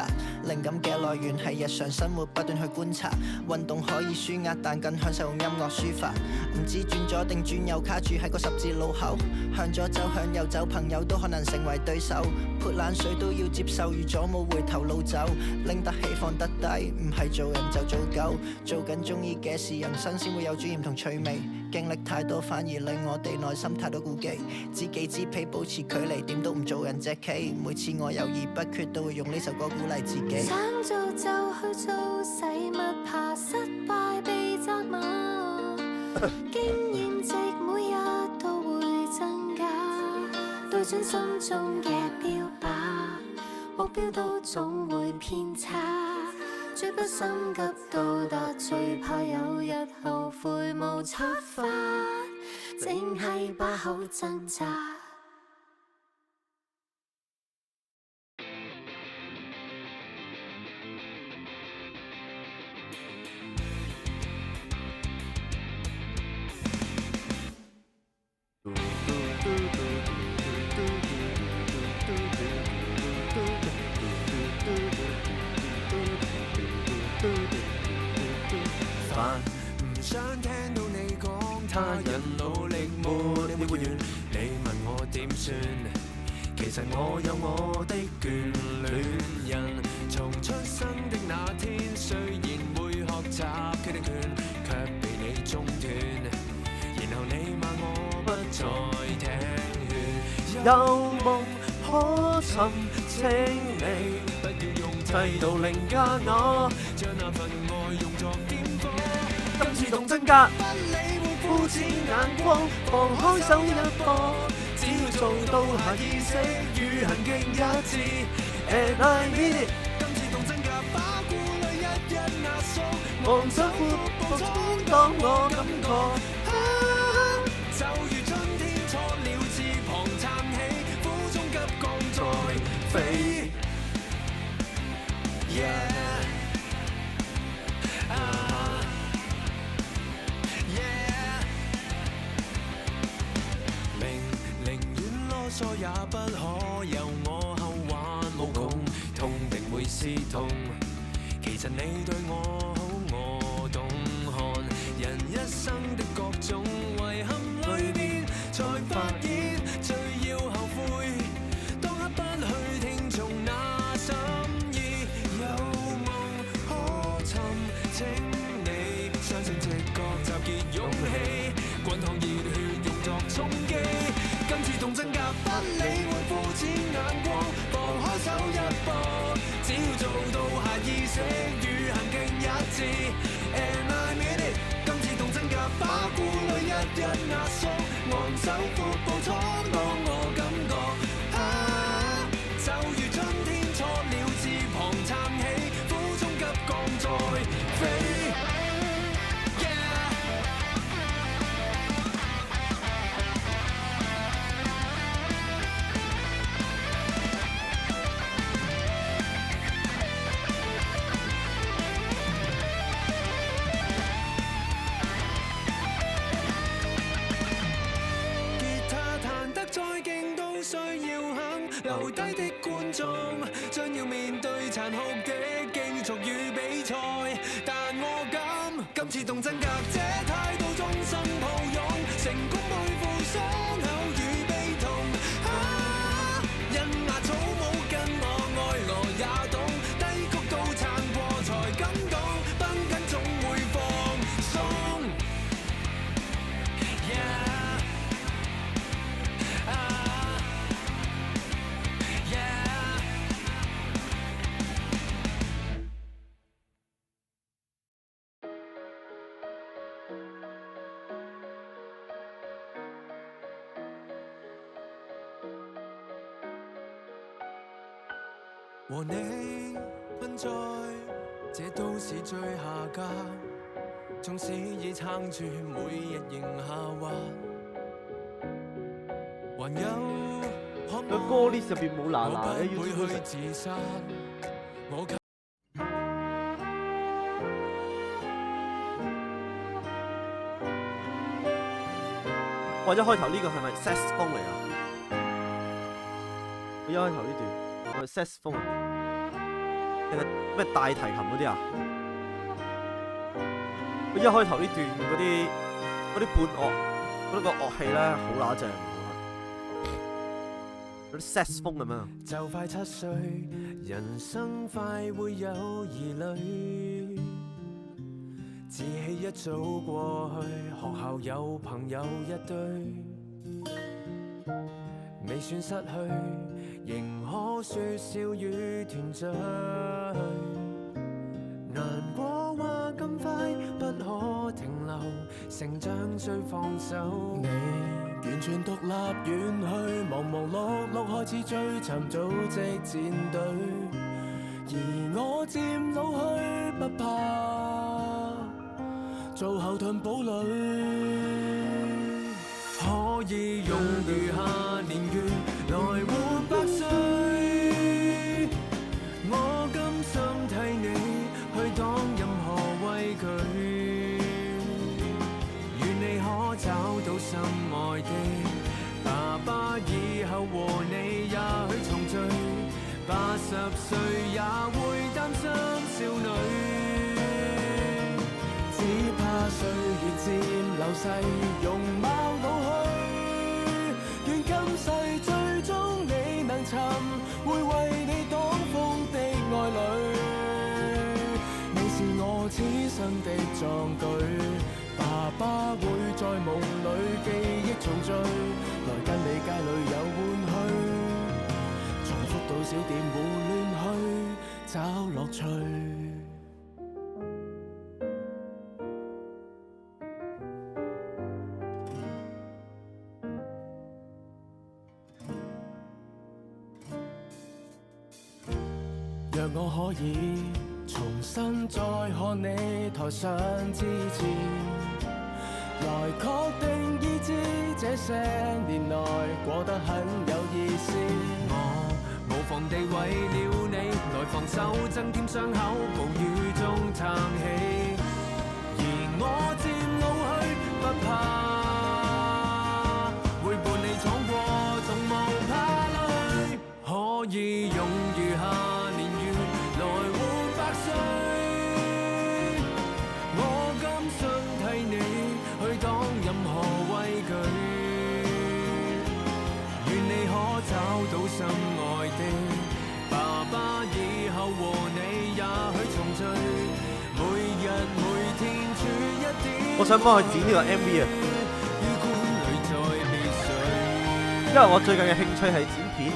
D: 靈感嘅來源係日常生活，不斷去觀察。運動可以舒壓，但更享受用音樂抒發。唔知轉左定轉右，卡住喺個十字路口。向左走向右走，朋友都可能成為對手。潑冷水都要接受，預咗冇回頭路走。拎得起放得低，唔係做人就做狗。做緊中意嘅事，人生先會有尊嚴同趣味。經歷太多，反而令我哋內心太多顧忌。知己知彼，保持距離，點都唔做人隻棋。每次我猶豫不決，都會用呢首歌鼓勵自己。
B: 想做就去做，使乜怕失敗被責罵？經驗值每日都會增加，對準心中嘅標靶，目標都總會偏差。絕不心急到達，最怕有日後悔無出發，淨係把口掙扎。
E: 唔想聽到你講他人努力沒會完，你問我點算？其實我有我的眷戀人，從出生的那天，雖然會學習決定權，卻被你中斷。然後你罵我不再聽勸，
C: 有夢可尋，請你
E: 不要用
C: 砌到另加我，
E: 將那份愛用作點火。
C: 今次動真格，
E: 不理會
C: 膚淺眼光，放開手一搏，只要做到下意識與行徑一致。And I mean it，
E: 今次動真格，把顧慮一一壓縮，
C: 望走闊步衝當我感覺。
E: 就如春天錯了翅膀撐起，苦中急降再飛。寧願囉嗦也不可由我後患無窮，痛定會思痛。其實你對我好，我懂看人一生的各種遺憾裏面，才發現最要後悔，當刻不去聽從那心今次動真格，不理會膚淺眼光，放開手一搏，只要做到下意識與行徑一致。And I mean it， 今次動真格，把顧慮一一壓縮，昂首闊步闖蕩我感覺。就如春天錯了翅膀撐起，苦中急降再飛。留低的觀眾將要面對殘酷的競逐與比賽，但我今次動真格，這態度終生抱擁，成功背負傷口與悲痛。因牙草冇跟我愛羅也懂，低谷都撐過才感動，繃緊總會放鬆。和你奔在這都市最下格，縱使已撐住每日仍下滑，還有渴
C: 個歌 list 入邊冇嗱嗱嘅
E: 我不會去自殺。
C: 或者開頭呢個係咪 saxophone 嚟啊？佢一開頭呢段係咪 saxophone 啊？定係咩大提琴嗰啲啊？佢一開頭呢段嗰啲伴樂嗰個樂器咧好乸正，嗰啲 saxophone 咁樣。
E: 就快7歲，人生快會有疑慮，志氣一早過去，學校有朋友一堆，未算失去，仍可說笑與團聚。難過話咁快不可停留，成長最放手。你完全獨立遠去，忙忙碌碌開始追尋組織戰隊，而我漸老去不怕做後盾堡壘，可以用餘下年月來活100歲。我甘心替你去擋任何畏懼，願你可找到心愛的爸爸，以後和你也許重聚。80歲也會擔心少女，只怕歲月漸流逝，容貌老去。願今世最終你能尋回為你擋風的愛侶，你是我此生的壯舉。爸爸會在夢裏記憶重聚，來跟你街裏有歡虛，重複到小店胡亂去找樂趣。若我可以重新再看你台上之前，來確定已知這些年來過得很有意思。我無妨地為了你來防守，增添傷口，暴雨中撐起。而我漸老去不怕，會伴你闖過，從無怕累。可以用餘下年月來活100歲，我甘心替你去擋任何畏懼，願你可找到心愛的爸爸，以後和你也許重聚，每日每天煮一點。
C: 我想幫佢剪呢個 MV 啊！
E: 於觀裏再被誰
C: 因為我最近嘅興趣係剪片，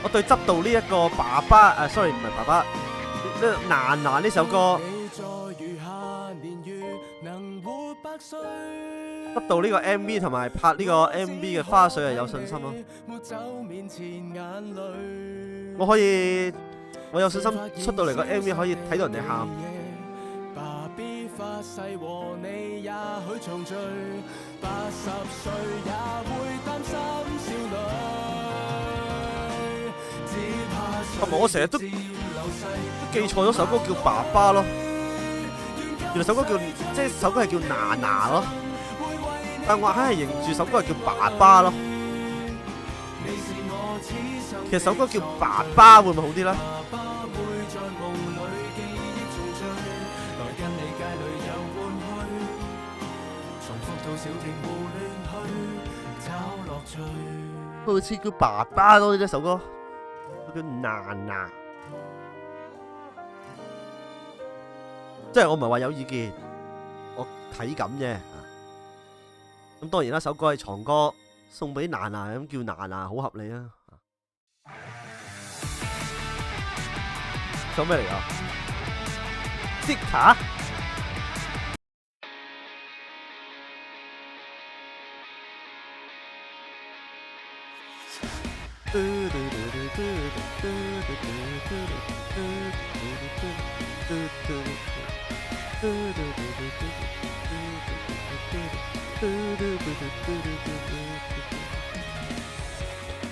C: 我對執到呢一個爸爸sorry 唔係爸爸，呢娜娜呢首歌，執到呢個 MV 同埋拍呢個 MV 嘅花絮係有信心咯。我有信心出到嚟個 MV 可以睇到人哋喊。同埋我成日都記錯咗首歌叫爸爸咯，原來首歌首歌係叫娜娜咯，但我硬係認住首歌係叫爸爸咯。其實首歌叫爸爸會唔會好啲咧？會唔會似叫爸爸多啲呢首歌？叫娜娜，即係我唔係話有意見，我體感啫。咁當然啦，首歌係藏歌，送俾娜娜咁叫娜娜，好合理啊。首咩嚟㗎？Zika。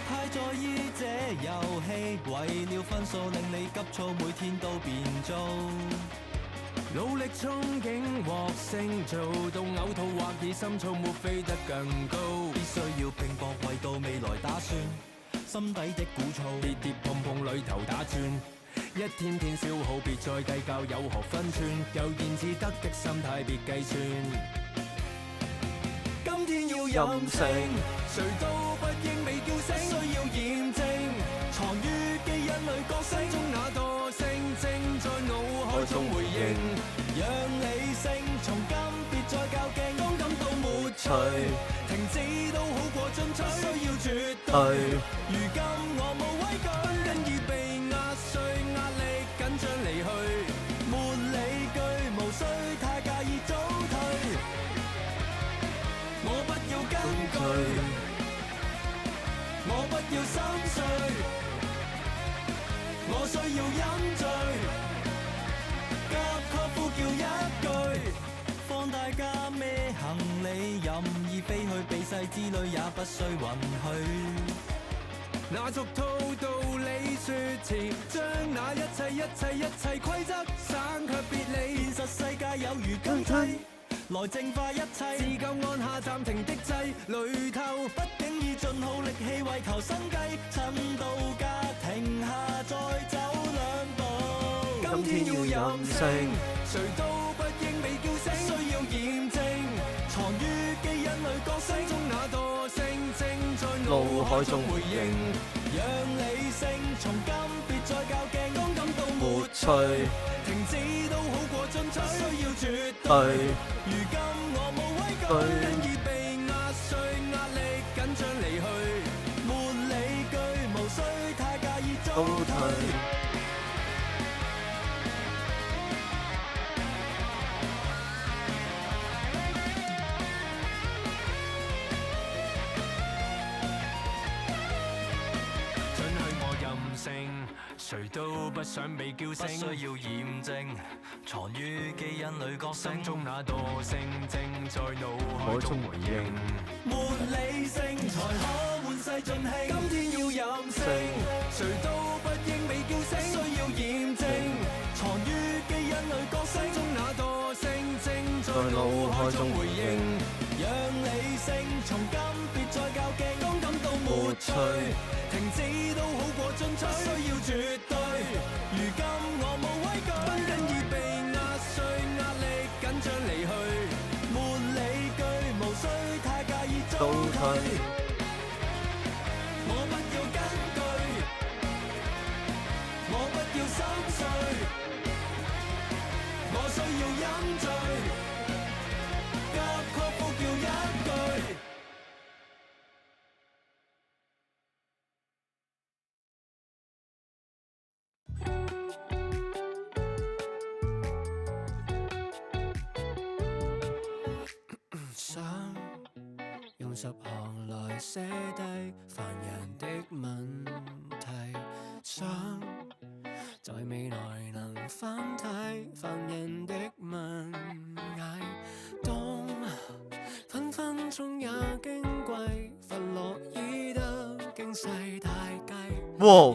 A: 太在意這遊戲，為了分數令你急躁，每天都變糟。努力憧憬獲勝，做到嘔吐或以心燥，沒飛得更高。必須要拼搏，為到未來打算。心底的鼓噪，跌跌碰碰裏頭打轉，一天天消耗，別再計較有何分寸。悠然自得的心態，別計算。今天要任性，誰都不應被叫醒，需要驗證。藏於基因裏覺醒中那惰性，正在腦海中回應。讓理性從今別再較勁，當感到沒趣，停止都好過進取，需要絕對。如今我無畏懼，因已被壓碎，壓力緊張離去，沒理據，無需太介意早退。我不要根據，我不要心碎，我需要飲醉，急確呼叫一句，放大假咩行李任意飛去，避世之旅也不需允許。那俗套道理說辭，將那一切規則省卻別離，現實世界有如更替。來淨化一切，自夠按下暫停的掣，累透，畢竟已盡好力氣為求生計，趁到家停下再走兩步。今天要任性，誰都不應被叫醒，需要驗證，藏於基因裏覺醒中那惰性，正在腦海中回應。讓理性從今別再較勁，當感到沒趣，停止都好過進取，需要絕對。如今我無畏懼，因已被壓碎，壓力緊張離去，沒理據，無需太介意早退。誰都不想被叫醒，不需要驗證，藏於基因裏覺醒，心中那惰性正在腦海中回應。沒理性才可換世盡興，今天要任性，誰都不應被叫醒，需要驗證，藏於基因裏覺醒中那惰性正在腦海中回應。讓理性從今別再較勁，當感到沒趣，停止都好過進取，需要絕對。如今我無畏懼，因已被壓碎，壓力緊張離去，沒理據，無需太介意早退。我不要根據，我不要心碎，我需要飲醉。
E: 用10行來寫低煩人的問題，想在未來能翻睇煩人的問題。當分分鐘也矜貴，弗洛伊德驚世大計。
C: 哇！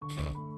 C: 拜。